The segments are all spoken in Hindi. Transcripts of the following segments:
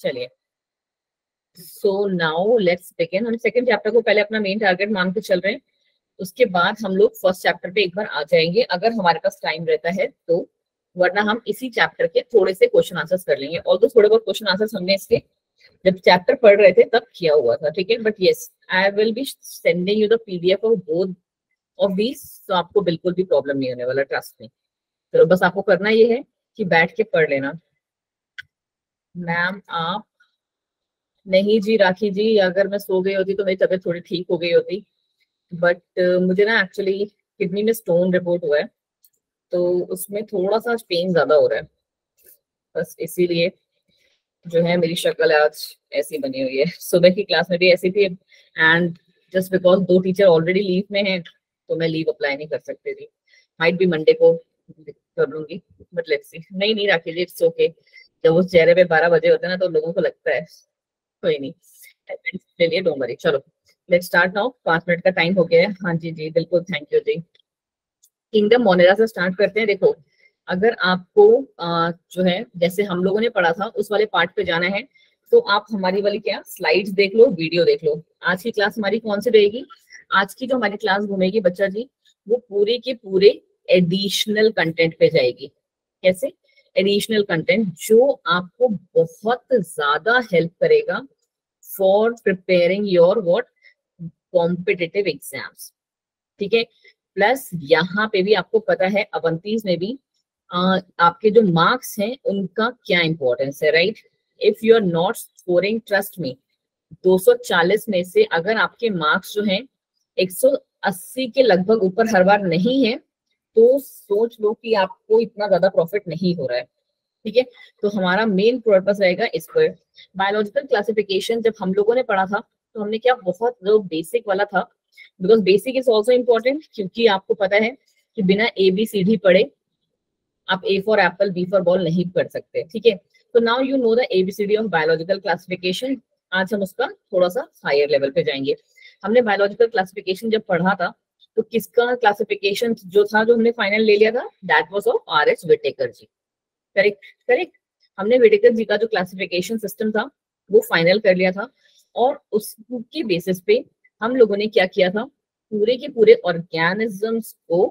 चलिए, सो नाउ लेट्स बिगिन। हम सेकंड चैप्टर को पहले अपना मेन टारगेट मान के चल रहे हैं, उसके बाद हम लोग फर्स्ट चैप्टर पे एक बार आ जाएंगे अगर हमारे पास टाइम रहता है तो, वरना हम इसी चैप्टर के थोड़े से क्वेश्चन आंसर्स कर लेंगे। और तो थोड़े बहुत क्वेश्चन आंसर्स हमने इसके जब चैप्टर पढ़ रहे थे तब किया हुआ था, ठीक है। But yes, I will be sending you the PDF of both of these, तो आपको बिल्कुल भी प्रॉब्लम नहीं होने वाला, ट्रस्ट में। तो बस आपको करना ये है कि बैठ के पढ़ लेना। मैम आप नहीं जी राखी जी, अगर मैं सो गई होती तो मेरी तबीयत थोड़ी ठीक हो गई होती, बट मुझे ना एक्चुअली किडनी में स्टोन रिपोर्ट हुआ है, तो उसमें थोड़ा सा पेन ज्यादा हो रहा है, बस इसीलिए जो है मेरी शक्ल आज ऐसी बनी हुई है। सुबह की क्लास में भी ऐसी थी, एंड जस्ट बिकॉज दो टीचर ऑलरेडी लीव में हैं तो मैं लीव अप्लाई नहीं कर सकती थी। माइट भी मंडे को कर लूंगी, बट लेट्स सी। नहीं नहीं राखी जी, इट्स ओके। जब उस चेहरे पे 12 बजे होते हैं ना तो लोगों को लगता है कोई नहीं। चलिए डोंट वरी, चलो लेट्स स्टार्ट नाउ। 5 मिनट का टाइम हो गया है। हाँ जी जी बिल्कुल, थैंक यू जी। किंगडम मोनेरा से स्टार्ट करते हैं। देखो, अगर आपको जो है जैसे हम लोगों ने पढ़ा था उस वाले पार्ट पे जाना है तो आप हमारी वाली क्या स्लाइड्स देख लो, वीडियो देख लो। आज की क्लास हमारी कौन सी रहेगी? आज की जो हमारी क्लास घूमेगी बच्चा जी, वो पूरे के पूरे एडिशनल कंटेंट पे जाएगी। कैसे? एडिशनल कंटेंट जो आपको बहुत ज्यादा हेल्प करेगा for preparing your what competitive exams, ठीक है। प्लस यहाँ पे भी आपको पता है अवंतीज में भी आपके जो मार्क्स हैं उनका क्या इंपॉर्टेंस है, right. If you are not scoring, trust me, 240 में से अगर आपके मार्क्स जो हैं 180 के लगभग ऊपर हर बार नहीं है तो सोच लो कि आपको इतना ज्यादा प्रॉफिट नहीं हो रहा है, ठीक है। तो हमारा मेन पर्पस रहेगा इस पर। बायोलॉजिकल क्लासिफिकेशन जब हम लोगों ने पढ़ा था तो हमने क्या, बहुत जो बेसिक वाला था, because basic is also important, क्योंकि आपको पता है कि बिना ABCD पढ़े आप A for Apple B for ball नहीं पढ़ सकते, ठीक है। तो now you know the ABCD of biological classification. आज हम उसका थोड़ा सा हायर लेवल पे जाएंगे। हमने बायोलॉजिकल क्लासिफिकेशन जब पढ़ा था तो किसका क्लासिफिकेशन जो था, जो हमने फाइनल ले लिया था, that was of R.H. Whittaker ji. Correct correct. हमने विटेकर जी का जो क्लासिफिकेशन सिस्टम था वो फाइनल कर लिया था, और उसकी बेसिस पे हम लोगों ने क्या किया था, पूरे के पूरे ऑर्गेनिजम्स को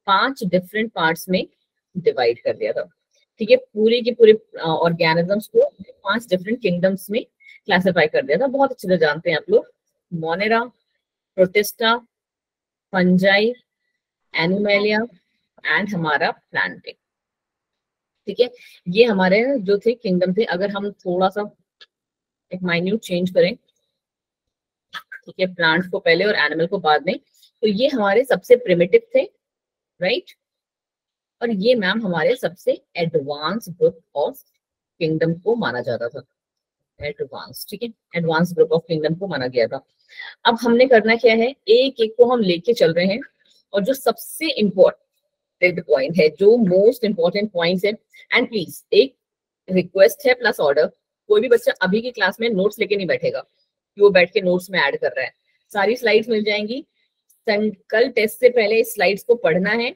5 डिफरेंट पार्ट्स में डिवाइड कर दिया था, ठीक है। पूरे के पूरे ऑर्गेनिजम्स को 5 डिफरेंट किंगडम्स में क्लासिफाई कर दिया था। बहुत अच्छे से जानते हैं आप लोग, Monera, protista, fungi, animalia and हमारा प्लांटिंग, ठीक है। ये हमारे जो थे किंगडम थे। अगर हम थोड़ा सा एक माइन्यूट चेंज करें, ठीक है, प्लांट्स को पहले और एनिमल को बाद में, तो ये हमारे सबसे प्रिमिटिव थे, राइट। और ये मैम हमारे सबसे एडवांस ग्रुप ऑफ किंगडम को माना जाता था, एडवांस, ठीक है, एडवांस ग्रुप ऑफ किंगडम को माना गया था। अब हमने करना क्या है, एक एक को हम लेके चल रहे हैं, और जो सबसे इम्पोर्टेंट पॉइंट है, जो मोस्ट इंपॉर्टेंट पॉइंट है, एंड प्लीज एक रिक्वेस्ट है प्लस ऑर्डर, कोई भी बच्चा अभी की क्लास में नोट्स लेके नहीं बैठेगा कि वो बैठ के नोट्स में ऐड कर रहा है। सारी स्लाइड्स मिल जाएंगी। कल टेस्ट से पहले इस स्लाइड्स को पढ़ना है,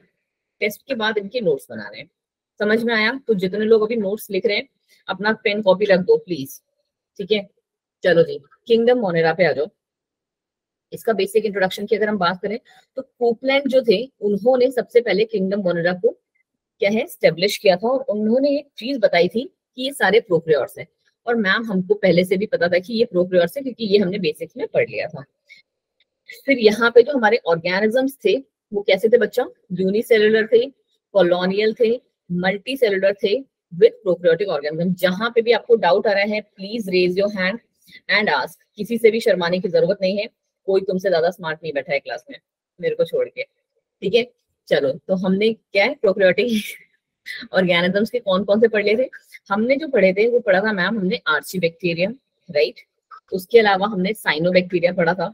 टेस्ट के बाद इनके नोट्स बनाने हैं। समझ में आया? तो जितने लोग अभी नोट्स लिख रहे हैं अपना पेन कॉपी रख दो प्लीज, ठीक है। चलो जी, किंगडम मोनेरा पे आ जाओ। इसका बेसिक इंट्रोडक्शन की अगर हम बात करें तो कोपलैंड जो थे उन्होंने सबसे पहले किंगडम मोनेरा को क्या है स्टेब्लिश किया था, और उन्होंने एक चीज बताई थी कि ये सारे प्रोक्रियोर्स हैं। और मैम हमको पहले से भी पता था कि ये प्रोक्रियोर्स है, क्योंकि ये हमने बेसिक्स में पढ़ लिया था। फिर यहाँ पे जो हमारे ऑर्गेनिजम्स थे वो कैसे थे बच्चा, यूनिसेलुलर थे, कॉलोनियल थे, मल्टी सेलुलर थे, विद प्रोक्रियोटिक ऑर्गेनिज्म। जहां पे भी आपको डाउट आ रहा है please raise your hand and ask. किसी से भी शर्माने की जरूरत नहीं है, कोई तुमसे ज्यादा स्मार्ट नहीं बैठा है क्लास में मेरे को छोड़ के, ठीक है। चलो, तो हमने क्या है प्रोक्रियोटिक ऑर्गेनिजम्स के कौन कौन से पढ़ लिए थे? हमने जो पढ़े थे वो पढ़ा था मैम हमने आर्चीबैक्टीरियम, राइट। उसके अलावा हमने साइनोबैक्टीरिया पढ़ा था।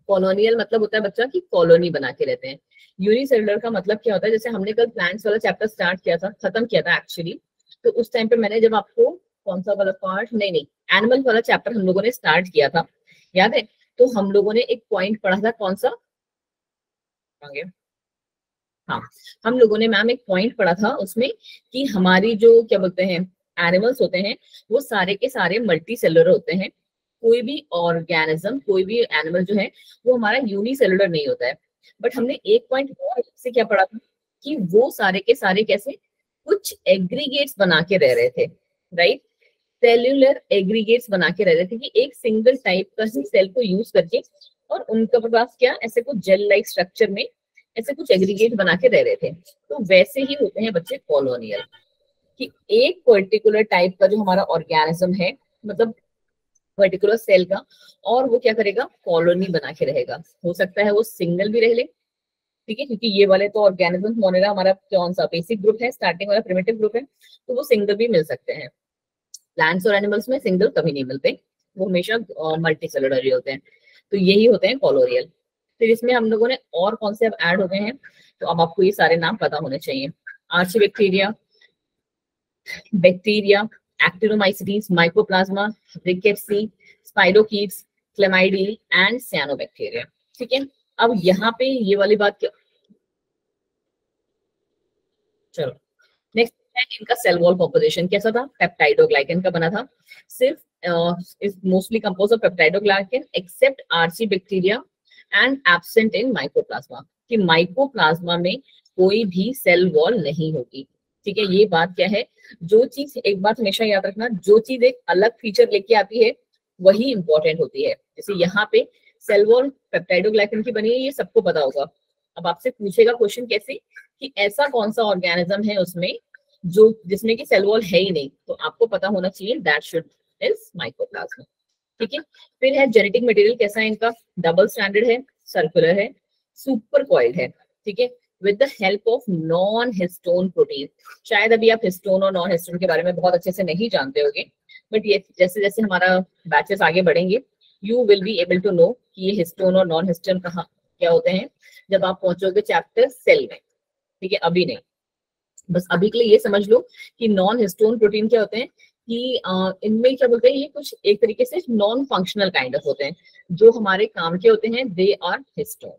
कॉलोनियल मतलब होता है बच्चा कि कॉलोनी बना के रहते हैं। यूनिसेलुलर का मतलब क्या होता है, जैसे हमने कल प्लांट्स वाला चैप्टर स्टार्ट किया था, खत्म किया था एक्चुअली, तो उस टाइम पे मैंने जब आपको कौन सा वाला पार्ट, नहीं एनिमल वाला चैप्टर हम लोगों ने स्टार्ट किया था, याद है? तो हम लोगों ने एक पॉइंट पढ़ा था, कौन सा? हाँ, हम लोगों ने मैम एक पॉइंट पढ़ा था उसमें कि हमारी जो क्या बोलते हैं एनिमल्स होते हैं वो सारे के सारे मल्टी सेलुलर होते हैं। कोई भी ऑर्गेनिज्म, कोई भी एनिमल जो है वो हमारा यूनिसेलुलर नहीं होता है। बट हमने एक पॉइंट और से क्या पढ़ा था कि वो सारे के सारे कैसे कुछ एग्रीगेट्स बना के रह रहे थे, राइट। सेल्यूलर एग्रीगेट्स बना के रह रहे थे कि एक सिंगल टाइप का ही सेल को यूज करके, और उनका पास क्या ऐसे कुछ जेल लाइक स्ट्रक्चर में ऐसे कुछ एग्रीगेट बना के रह रहे थे। तो वैसे ही होते हैं बच्चे कॉलोनियल, कि एक पर्टिकुलर टाइप का जो हमारा ऑर्गेनिज्म है, मतलब पर्टिकुलर सेल का, और वो क्या करेगा कॉलोनी बना के रहेगा। हो सकता है वो सिंगल भी रह ले, ठीक है, क्योंकि ये वाले तो ऑर्गेनिज्म मोनेरा हमारा कौन सा बेसिक ग्रुप है, स्टार्टिंग वाला प्रिमिटिव ग्रुप है, तो वो सिंगल भी मिल सकते हैं। प्लांट्स और एनिमल्स में सिंगल कभी नहीं मिलते, वो हमेशा मल्टी सेलुलर होते हैं। तो यही होते हैं कॉलोनियल। फिर इसमें हम लोगों ने और कौन से अब ऐड हो गए हैं, तो अब आपको ये सारे नाम पता होने चाहिए। Archaebacteria, bacteria, actinomycetes, mycoplasma, rickettsiae, spirochaetes, chlamydiae and cyanobacteria. ठीक है, अब यहाँ पे ये वाली बात क्या, चलो नेक्स्ट है इनका सेल वॉल कॉम्पोजिशन कैसा था, पेप्टाइडोग्लाइकन का बना था। सिर्फ is mostly composed of peptidoglycan except archaebacteria and absent in mycoplasma, कि माइकोप्लाज्मा में कोई भी सेल वॉल नहीं होगी। ठीक है, ये बात क्या है, जो चीज, एक बात हमेशा याद रखना, जो चीज एक अलग फीचर लेके आती है वही इंपॉर्टेंट होती है। जैसे यहाँ पे सेल वॉल पेप्टाइडोग्लाइकन की बनी है, ये सबको पता होगा। अब आपसे पूछेगा क्वेश्चन कैसे, कि ऐसा कौन सा ऑर्गेनिज्म है उसमें जो जिसमें कि सेल वॉल है ही नहीं, तो आपको पता होना चाहिए दैट शुड इज माइकोप्लाज्मा। ठीक है, फिर है जेनेटिक मटेरियल कैसा है इनका, डबल स्टैंडर्ड है, सर्कुलर है, सुपर कॉइल्ड है। ठीक है, with the help of non histone protein. शायद अभी आप हिस्टोन और नॉन हिस्टोन के बारे में बहुत अच्छे से नहीं जानते होंगे, बट ये जैसे जैसे हमारा बैचेस आगे बढ़ेंगे you will be able to know कि ये हिस्टोन और नॉन हिस्टोन कहाँ क्या होते हैं जब आप पहुंचोगे चैप्टर सेल में। ठीक है, अभी नहीं, बस अभी के लिए ये समझ लो कि नॉन हिस्टोन प्रोटीन क्या होते हैं, कि इनमें क्या बोलते हैं, ये कुछ एक तरीके से नॉन फंक्शनल काइंड ऑफ होते हैं, जो हमारे काम के होते हैं दे आर हिस्टोन।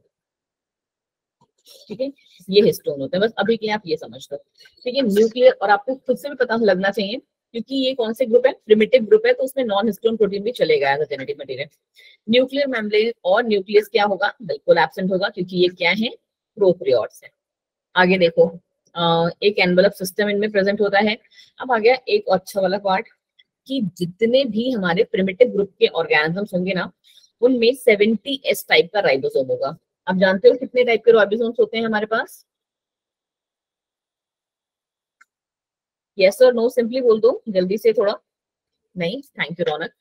ठीक है, ये हिस्टोन होते हैं, बस अभी के लिए आप ये समझ लो। ठीक है, न्यूक्लियर, और आपको खुद से भी पता लगना चाहिए क्योंकि ये कौन से ग्रुप है, प्रिमिटिव ग्रुप है, तो उसमें नॉन हिस्टोन प्रोटीन भी चलेगा as a genetic material. Nuclear membrane और न्यूक्लियस क्या होगा, बिल्कुल एब्सेंट होगा, क्योंकि ये क्या है, प्रोकैरियोट्स है। आगे देखो, एक एनवेलप सिस्टम इनमें प्रेजेंट होता है। अब आ गया एक अच्छा वाला पार्ट, कि जितने भी हमारे प्रिमिटिव ग्रुप के ऑर्गेनिजम्स होंगे ना, उनमें 70S टाइप का राइबोसोम होगा। आप जानते हो कितने टाइप के राइबोसोम्स होते हैं हमारे पास, यस और नो सिंपली बोल दो जल्दी से थोड़ा। नहीं, थैंक यू रौनक।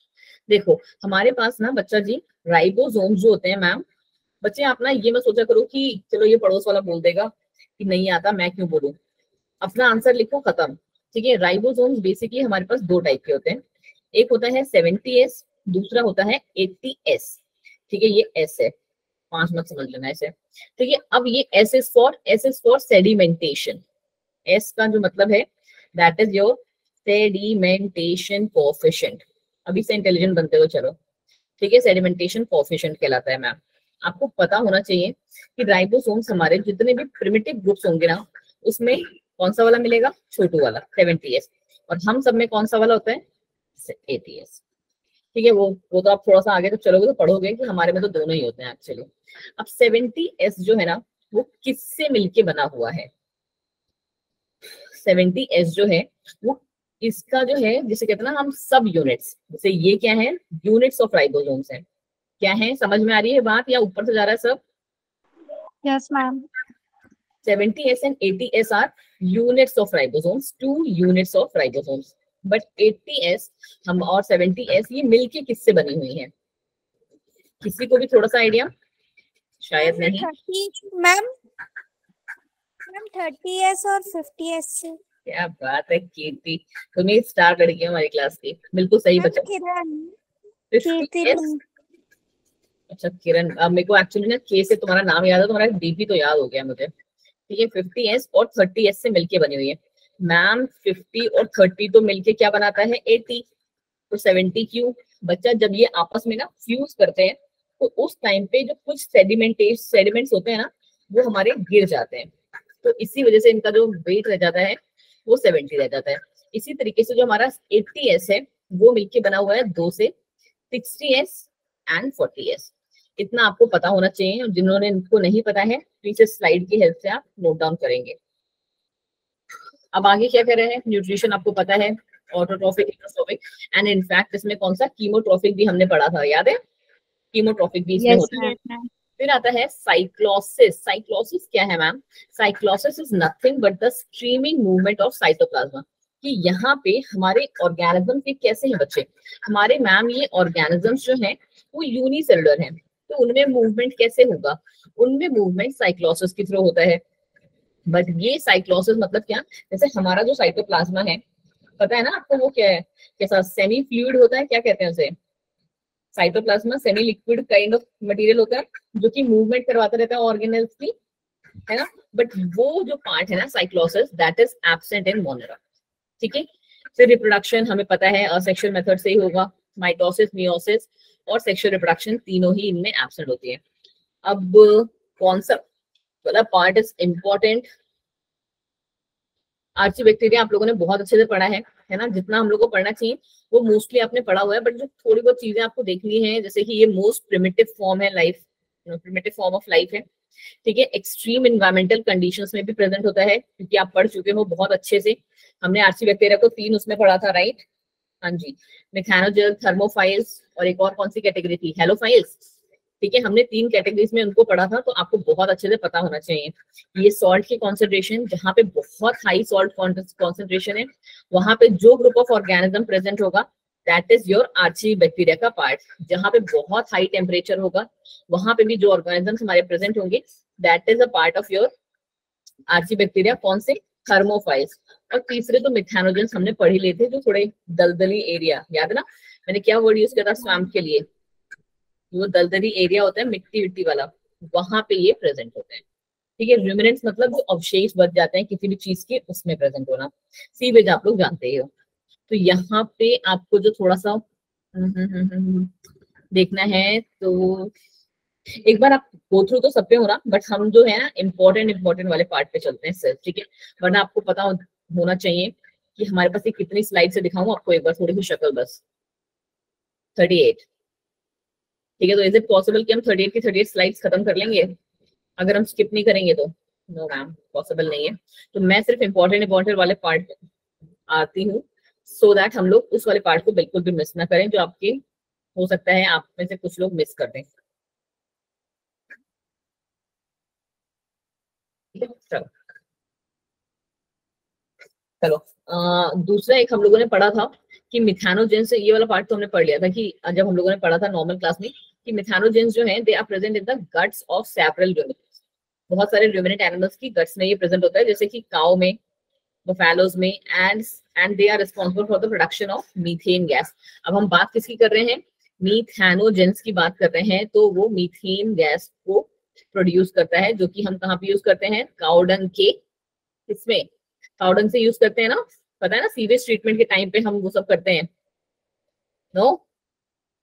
देखो हमारे पास ना बच्चा जी, राइबोसोम्स जो होते हैं मैम, बच्चे आप ना ये मत सोचा करो कि चलो ये पड़ोस वाला बोल देगा कि नहीं आता मैं क्यों बोलूं, अपना आंसर लिखो खत्म। ठीक है, राइबोसोम्स बेसिकली हमारे पास दो टाइप के होते हैं, एक होता है 70S, दूसरा होता है 80S। ठीक है, ये S है, 5 मत समझ लेना ऐसे। ठीक है, अब ये S is for sedimentation. S का जो मतलब है that is your sedimentation coefficient. अभी से इंटेलिजेंट बनते हो चलो। ठीक है, सेडिमेंटेशन कोएफिशिएंट कहलाता है मैम। आपको पता होना चाहिए कि राइबोसोम्स हमारे जितने भी प्रिमिटिव ग्रुप्स होंगे ना, उसमें कौन सा वाला मिलेगा, छोटू वाला 70S, और हम सब में कौन सा वाला होता है, 80S। ठीक है, वो तो आप थोड़ा सा आगे तक चलोगे तो पढ़ोगे कि हमारे में तो दोनों ही होते हैं एक्चुअली। अब 70S जो है ना, वो किससे मिलके बना हुआ है, 70S जो है वो इसका जो है, जिसे कहते हैं ना हम सब यूनिट्स, जैसे ये क्या है, यूनिट्स ऑफ राइबोसोम्स है। क्या है, समझ में आ रही है बात या ऊपर से जा रहा है सब? Yes, ma'am. 70S and 80S are units of ribosomes, 2 units of ribosomes. But 80S हम और 70S ये मिलके किससे बनी हुई है, किसी को भी थोड़ा सा आइडिया? शायद नहीं। 30, मैम 30S और 50S से। क्या बात है कीर्ति, तुम्हें स्टार लड़की है हमारी क्लास की, बिल्कुल सही बचा। किरण, 50S, अच्छा किरण, मेरे को एक्चुअली ना के से तुम्हारा नाम याद है, तुम्हारा डीपी तो याद हो गया मुझे। ठीक है, 50S और 30S से मिलके बनी हुई है मैम। 50 और 30 तो मिलके क्या बनाता है, 80, तो 70 क्यों बच्चा, जब ये आपस में ना फ्यूज करते हैं तो उस टाइम पे जो कुछ सेडिमेंट्स होते हैं ना, वो हमारे गिर जाते हैं, तो इसी वजह से इनका जो वेट रह जाता है वो 70 रह जाता है। इसी तरीके से जो हमारा 80s है वो मिलके बना हुआ है 2 से, 60s एंड 40s। इतना आपको पता होना चाहिए, और जिन्होंने इनको नहीं पता है तो इसे स्लाइड की हेल्प से आप नोट डाउन करेंगे। अब आगे क्या कर रहे हैं, न्यूट्रिशन आपको पता है, ऑटोट्रॉफिक, इंट्रोट्रॉफिक, एंड इनफैक्ट इसमें कौन सा कीमोट्रॉफिक भी हमने पढ़ा था, याद है? कीमोट्रॉफिक भी इसमें यस होता है। मैम। फिर आता है साइक्लोसिस। साइक्लोसिस क्या है ma'am? Cyclosis is nothing but the streaming movement of cytoplasm. कि यहाँ पे हमारे ऑर्गेनिज्म के कैसे हैं बच्चे, हमारे मैम ये ऑर्गेनिजम्स जो हैं वो यूनिसेलुलर हैं, तो उनमें मूवमेंट कैसे होगा? उनमें मूवमेंट साइक्लोसिस के थ्रू होता है। बट ये साइक्लोसिस मतलब क्या, जैसे हमारा जो साइटोप्लाज्मा है, पता है ना आपको वो क्या है, कैसा सेमी फ्लूइड होता है, क्या कहते हैं उसे? Cytoplasm semi liquid kind of material होता है जो कि मूवमेंट करवाता रहता है ऑर्गेनेल्स की, है ना? बट वो जो पार्ट है ना cyclosis, that is absent in Monera. ठीक है। फिर रिप्रोडक्शन हमें पता है असेक्सुअल मेथड से ही होगा, माइटोसिस, मियोसिस और सेक्सुअल रिप्रोडक्शन तीनों ही इनमें एब्सेंट होती है। अब कौन सा वाला part is important? Archaebacteria आप लोगों ने बहुत अच्छे से पढ़ा है ना? जितना हम लोग को पढ़ना चाहिए वो मोस्टली आपने पढ़ा हुआ है, बट जो थोड़ी बहुत चीजें आपको देखनी है, जैसे कि ये मोस्ट प्रिमिटिव फॉर्म है life, primitive form of life है। ठीक है। एक्सट्रीम इन्वायरमेंटल कंडीशंस में भी प्रेजेंट होता है, क्योंकि आप पढ़ चुके हो बहुत अच्छे से, हमने आर्ची बैक्टीरिया को 3 उसमें पढ़ा था, राइट? हाँ जी। मेथैनोजेल, थर्मोफाइल्स और एक और कौन सी कैटेगरी थी, हेलोफाइल्स। ठीक है, हमने 3 कैटेगरीज में उनको पढ़ा था, तो आपको बहुत अच्छे से पता होना चाहिए। ये सॉल्ट की कॉन्सेंट्रेशन, जहाँ पे बहुत हाई सॉल्ट कॉन्सेंट्रेशन है, वहां पे जो ग्रुप ऑफ ऑर्गेनिज्म प्रेजेंट होगा that is your archaebacteria का पार्ट। जहाँ पे बहुत हाई टेम्परेचर होगा वहां पे भी जो ऑर्गेनिज्म हमारे प्रेजेंट होंगे that is a part of your archaebacteria. कौन से? थर्मोफाइल्स। और तीसरे तो मिथैनोजेंस हमने पढ़ ही लिए थे, जो थोड़े दलदली एरिया, याद है ना? मैंने क्या वर्ड यूज किया था स्वैम्प के लिए? वो दलदली एरिया होता है, मिट्टी मिट्टी वाला, वहां पे ये प्रेजेंट होते हैं। ठीक है। र्यूमिनेंट्स मतलब जो अवशेष बच जाते हैं किसी भी चीज के, उसमें प्रेजेंट होना। सीवेज आप लोग जानते ही हो। तो यहाँ पे आपको जो थोड़ा सा देखना है, तो एक बार आप गो थ्रू तो सब पे हो रहा, बट हम जो है ना इम्पोर्टेंट वाले पार्ट पे चलते हैं सिर्फ। ठीक है। वरना आपको पता होना चाहिए कि हमारे पास ये कितनी स्लाइड से दिखाऊं आपको, एक बार थोड़ी सी शक्ल बस। 38। ठीक है। तो इज इट पॉसिबल कि हम 38 की 38 स्लाइड्स खत्म कर लेंगे अगर हम स्किप नहीं करेंगे तो? नो मैम, पॉसिबल नहीं है। तो मैं सिर्फ इंपॉर्टेंट वाले पार्ट आती हूँ, सो दैट हम लोग उस वाले पार्ट को बिल्कुल भी मिस ना करें, जो आपके हो सकता है आप में से कुछ लोग मिस कर दें। ठीक है, चलो चलो। दूसरा एक हम लोगों ने पढ़ा था कि मिथानोजेंस से, ये वाला पार्ट तो हमने पढ़ लिया था कि जब हम लोगों ने पढ़ा था नॉर्मल क्लास में, कि मिथानोजेंस जो है they are present in the guts of several ruminants. बहुत सारे रूमिनेंट एनिमल्स की गट्स में ये प्रेजेंट होता है, जैसे कि काउ में, बफेलोज में, and they are responsible for the production of methane gas. अब हम बात किसकी कर रहे हैं? मीथैनोजेंस की बात कर रहे हैं। तो वो मीथेन गैस को प्रोड्यूस करता है, जो कि हम कहाँ पे यूज करते हैं? काउडंग के, इसमें काउडंग से यूज करते हैं ना, पता है ना? सीवेज ट्रीटमेंट के टाइम पे हम वो सब करते हैं। नो,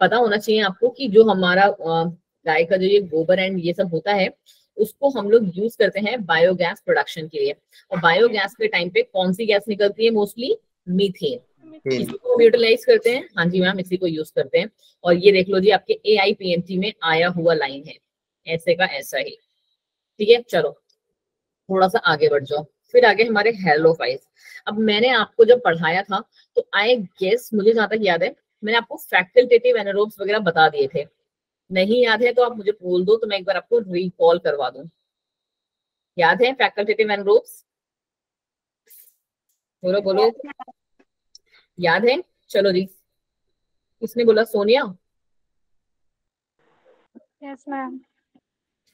पता होना चाहिए आपको कि जो हमारा गाय का जो ये गोबर एंड ये सब होता है, उसको हम लोग यूज करते हैं बायोगैस प्रोडक्शन के लिए। और बायोगैस के टाइम पे कौन सी गैस निकलती है? Mostly methane. इसी को यूटिलाइज करते हैं। हाँ जी मैम, इसी को यूज करते हैं। और ये देख लो जी, आपके AIPMT में आया हुआ लाइन है, ऐसे का ऐसा ही। ठीक है, चलो थोड़ा सा आगे बढ़ जाओ। फिर आगे हमारे हेलोफाइल्स। अब मैंने आपको जब पढ़ाया था तो आई गेस, मुझे जहां तक याद है, मैंने आपको फैकल्टेटिव एनारोब्स वगैरह बता दिए थे। नहीं याद है तो आप मुझे बोल दो, तो मैं एक बार आपको रिकॉल करवा दूं। याद है फैकल्टेटिव एनारोब्स? बोलो बोलो, याद है? चलो जी, किसने बोला? सोनिया? Yes ma'am.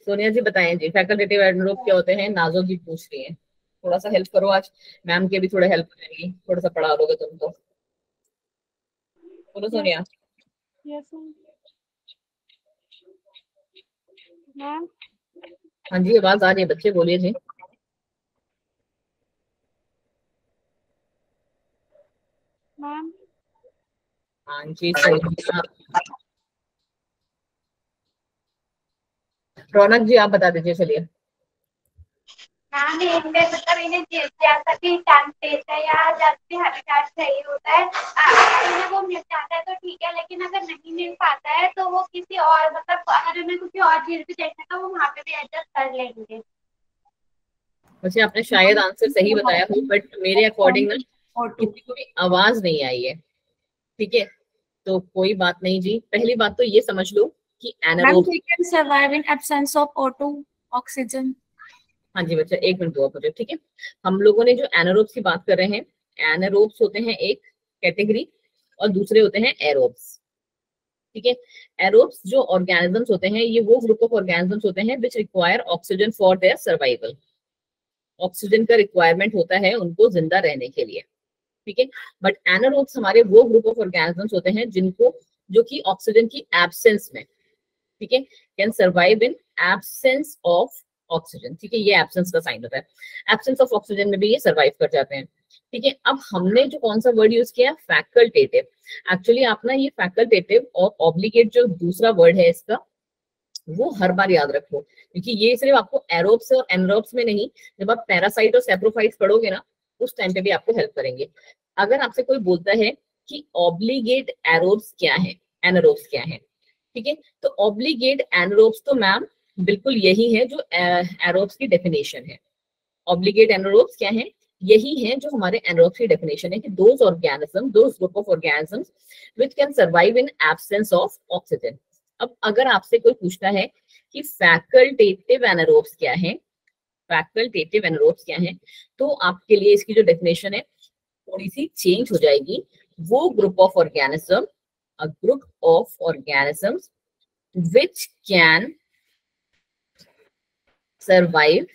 सोनिया जी बताएं जी, फैकल्टेटिव एनारोब क्या होते हैं? नाजो जी पूछ रही है, थोड़ा सा हेल्प करो आज, मैम की भी थोड़ा हेल्प करेंगी, थोड़ा सा पढ़ा दोगे तुम तो। बोलो यस। सोनिया। Yes ma'am. हाँ जी, आवाज आ रही है बच्चे, बोलिए जी। मैम। हाँ जी सोनिया। रौनक जी आप बता दीजिए, चलिए। मैम इनमें मतलब इन्हें जैसा भी टेम्परेचर या जब भी हैबिटेट चाहिए होता है इन्हें वो मिल जाता है तो ठीक है, लेकिन अगर नहीं मिल पाता है तो वो किसी और मतलब अगर उन्हें किसी और चीज भी देखना तो वो वहाँ पे भी एडजस्ट कर लेंगे। वैसे आपने शायद आंसर सही बताया हो, बट मेरे अकॉर्डिंग ना किसी को भी आवाज नहीं आई है। ठीक है, तो कोई बात नहीं जी। पहली बात तो ये समझ लो कि anaerobe survive in absence of O2 oxygen. हाँ जी बच्चा, एक मिनट दो मुझे। ठीक है, हम लोगों ने जो एनारोब्स की बात कर रहे हैं, एनारोब्स होते हैं एक कैटेगरी और दूसरे होते हैं एरोब्स। ठीक है, एरोब्स जो ऑर्गेनिजम्स होते हैं ये वो ग्रुप ऑफ ऑर्गेनिजम्स होते हैं which require oxygen for their survival. Oxygen का रिक्वायरमेंट होता है उनको जिंदा रहने के लिए। ठीक है, बट एनारोब्स हमारे वो ग्रुप ऑफ ऑर्गेनिजम्स होते हैं जिनको जो कि ऑक्सीजन की एब्सेंस में, ठीक है, can survive in absence of oxygen. ठीक है, ये एब्सेंस का साइन होता है, एब्सेंस ऑफ ऑक्सीजन में भी ये सर्वाइव कर जाते हैं। ठीक है, अब हमने जो कौन सा वर्ड यूज किया, फैकल्टेटिव। एक्चुअली आप ना ये फैकल्टेटिव और ऑब्लिगेट जो दूसरा वर्ड है इसका, वो हर बार याद रखो, क्योंकि ये सिर्फ आपको एरोब्स और एनरोब्स में नहीं, जब आप पैरासाइट और सेप्रोफाइट्स पढ़ोगे ना उस टाइम पे भी आपको हेल्प करेंगे। अगर आपसे कोई बोलता है कि ऑब्लिगेट एरोब्स क्या है, एनरोब्स क्या है, ठीक है, तो ऑब्लिगेट एनरोब्स तो मैम बिल्कुल यही है जो एरोब्स की डेफिनेशन है। ऑब्लिगेट एनरोब्स क्या है, यही है जो हमारे एनरोब्स की डेफिनेशन है कि those organism, those group of organisms which can survive in absence of oxygen. अब अगर आपसे कोई पूछता है कि फैकल्टेटिव एनारोब्स क्या है, फैकल्टेटिव एनारोब्स क्या है, तो आपके लिए इसकी जो डेफिनेशन है थोड़ी सी चेंज हो जाएगी। वो group of organism, a group of organisms which can survive,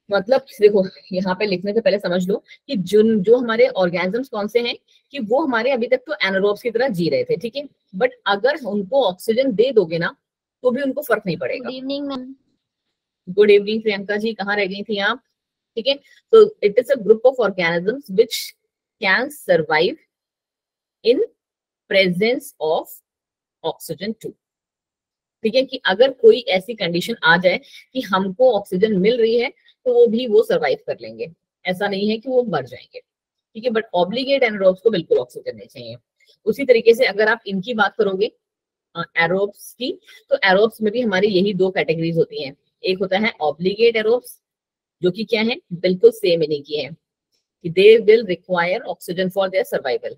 मतलब देखो यहाँ पे लिखने से पहले समझ लो कि जो हमारे ऑर्गेनिजम्स कौन से हैं, कि वो हमारे अभी तक तो एनारोब्स की तरह जी रहे थे। ठीक है, बट अगर उनको ऑक्सीजन दे दोगे ना तो भी उनको फर्क नहीं पड़ेगा। Good evening ma'am. Good evening Priyanka ji, कहाँ रह गई थी आप? ठीक है, तो it is a group of organisms which can survive in presence of oxygen 2। ठीक है, कि अगर कोई ऐसी कंडीशन आ जाए कि हमको ऑक्सीजन मिल रही है तो वो भी वो सर्वाइव कर लेंगे, ऐसा नहीं है कि वो मर जाएंगे। ठीक है, बट ऑब्लिगेट एनारोब्स को बिल्कुल ऑक्सीजन नहीं चाहिए। उसी तरीके से अगर आप इनकी बात करोगे एरोब्स की, तो एरोब्स में भी हमारी यही दो कैटेगरीज होती हैं। एक होता है ऑब्लिगेट एरोब्स, जो कि क्या है, बिल्कुल सेम इन्हीं की है कि they will require oxygen for their survival.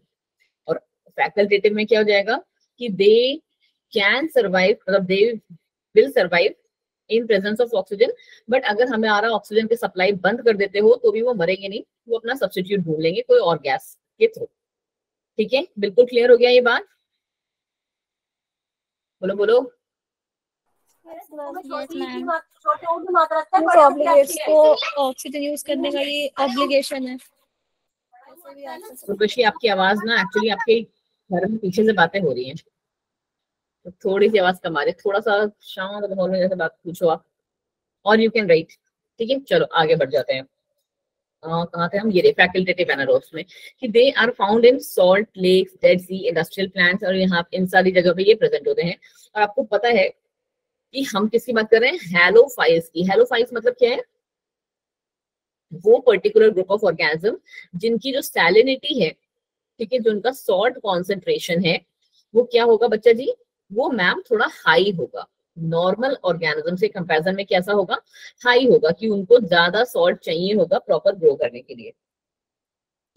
और फैकल्टेटिव में क्या हो जाएगा कि दे कैन सर्वाइव, मतलब they will survive in presence of oxygen, but अगर हमारा ऑक्सीजन की सप्लाई बंद कर देते हो तो भी वो मरेंगे नहीं, वो अपना सब्स्टिट्यूट ढूंढ लेंगे कोई और गैस के थ्रू। ठीक है, बिल्कुल क्लियर हो गया ये बात? बोलो बोलो। ऑक्सीजन यूज करने का ये ऑब्लिगेशन है। उर्वशी आपकी आवाज ना एक्चुअली आपके घर में पीछे से बातें हो रही हैं, तो थोड़ी सी आवाज कम आ रही है, थोड़ा सा शांत माहौल में जैसे बात पूछो आप, और यू कैन राइट। ठीक है, चलो आगे बढ़ जाते हैं। कहाँ थे हम, ये फैकल्टेटिव एनारोब्स में कि they are found in salt lakes, dead sea, industrial plants, और यहाँ इन सारी जगह पे ये प्रेजेंट होते हैं। और आपको पता है कि हम किसकी बात कर रहे हैं, हैलोफाइल्स की। हैलोफाइल्स मतलब क्या है, वो पर्टिकुलर ग्रुप ऑफ ऑर्गेनिज्म जिनकी जो सैलिनिटी है, ठीक है, जो उनका सॉल्ट कॉन्सेंट्रेशन है, वो क्या होगा बच्चा जी, वो मैम थोड़ा हाई होगा। नॉर्मल ऑर्गेनिज्म से कंपैरिजन में कैसा होगा, हाई होगा, कि उनको ज्यादा सॉल्ट चाहिए होगा प्रॉपर ग्रो करने के लिए।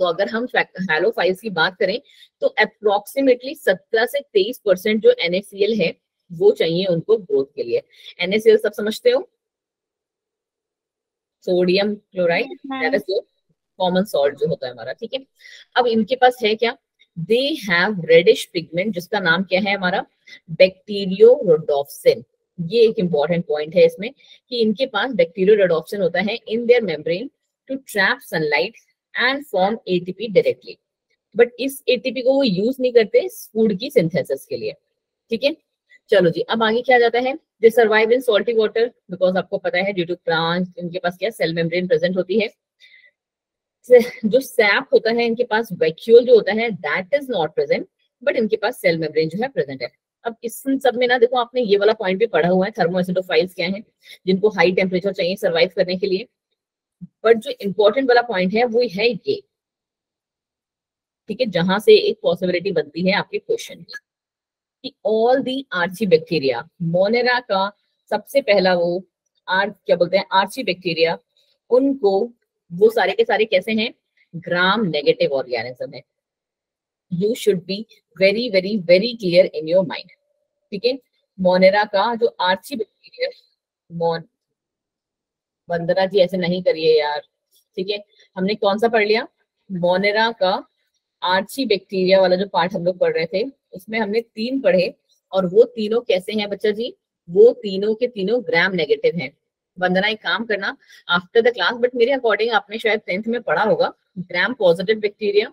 तो अगर हम हैलोफाइल्स की बात करें तो अप्रोक्सीमेटली 17 से 23% जो NaCl है वो चाहिए उनको ग्रोथ के लिए। NaCl सब समझते हो, sodium chloride, that is your common salt जो होता है हमारा। ठीक है, अब इनके पास है क्या, दे हैव रेडिश पिगमेंट, जिसका नाम क्या है हमारा, बैक्टीरियोरोडोप्सिन। ये एक इंपॉर्टेंट पॉइंट है इसमें कि इनके पास बैक्टीरियोरोडोप्सिन होता है in their membrane to trap sunlight and form ATP directly. But इस ATP को वो यूज नहीं करते फूड की सिंथेसिस के लिए। ठीक है, चलो जी, अब आगे क्या जाता है, दे survive in salty water, because आपको पता है ड्यू टू प्लांट्स इनके पास क्या सेल मेम्ब्रेन प्रेजेंट होती है। जो सैप होता है इनके पास, वैक्यूल जो होता है that is not present, but इनके पास सेल मेम्ब्रेन जो है प्रेजेंट है। अब इस सब में ना देखो आपने ये वाला पॉइंट भी पढ़ा हुआ है, थर्मोएसिडोफाइल्स क्या हैं, जिनको हाई टेम्परेचर चाहिए सर्वाइव करने के लिए। बट जो इंपॉर्टेंट वाला पॉइंट है वो है ये, ठीक है, जहां से एक पॉसिबिलिटी बनती है आपके क्वेश्चन की, कि all the archaebacteria, Monera का सबसे पहला वो क्या बोलते हैं आर्ची बैक्टीरिया, उनको वो सारे के सारे कैसे हैं, ग्राम नेगेटिव ऑर्गेनिज्म है। You should be very very very clear in your mind, ठीक है। मोनेरा का जो आर्ची बैक्टीरिया, वंदना जी ऐसे नहीं करिए यार, ठीक है। हमने कौन सा पढ़ लिया, मोनेरा का आर्ची बैक्टीरिया वाला जो पार्ट हम लोग पढ़ रहे थे, उसमें हमने 3 पढ़े, और वो तीनों कैसे हैं बच्चा जी, वो तीनों के तीनों ग्राम नेगेटिव हैं। वंदना एक काम करना आफ्टर द क्लास, बट मेरे अकॉर्डिंग आपने शायद 10th में पढ़ा होगा gram positive bacteria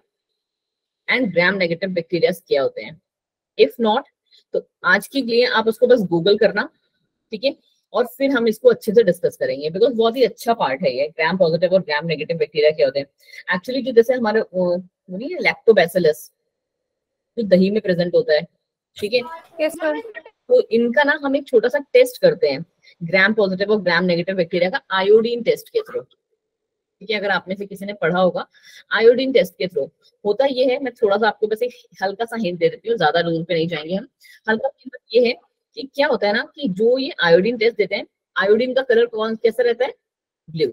and gram negative bacteria क्या होते हैं। इफ नॉट तो आज के लिए आप उसको बस गूगल करना, ठीक है, और फिर हम इसको अच्छे से डिस्कस करेंगे, बिकॉज बहुत ही अच्छा पार्ट है ये, ग्राम पॉजिटिव और ग्राम नेगेटिव बैक्टीरिया क्या होते हैं। एक्चुअली जो जैसे हमारे लैक्टोबैसिलस जो दही में प्रेजेंट होता है, ठीक है, यस सर। तो इनका ना हम एक छोटा सा टेस्ट करते हैं ग्राम पॉजिटिव और ग्राम नेगेटिव बैक्टीरिया का, आयोडीन टेस्ट के थ्रू, ठीक है। अगर आप में से किसी ने पढ़ा होगा, आयोडीन टेस्ट के थ्रू होता ये है, मैं थोड़ा सा आपको बस एक हल्का सा हिंट दे देती हूँ, ज्यादा रूल पे नहीं जाएंगे हम। हल्का हिंट ये है कि क्या होता है ना, कि जो ये आयोडीन टेस्ट देते हैं, आयोडीन का कलर कौन कैसा रहता है, ब्लू,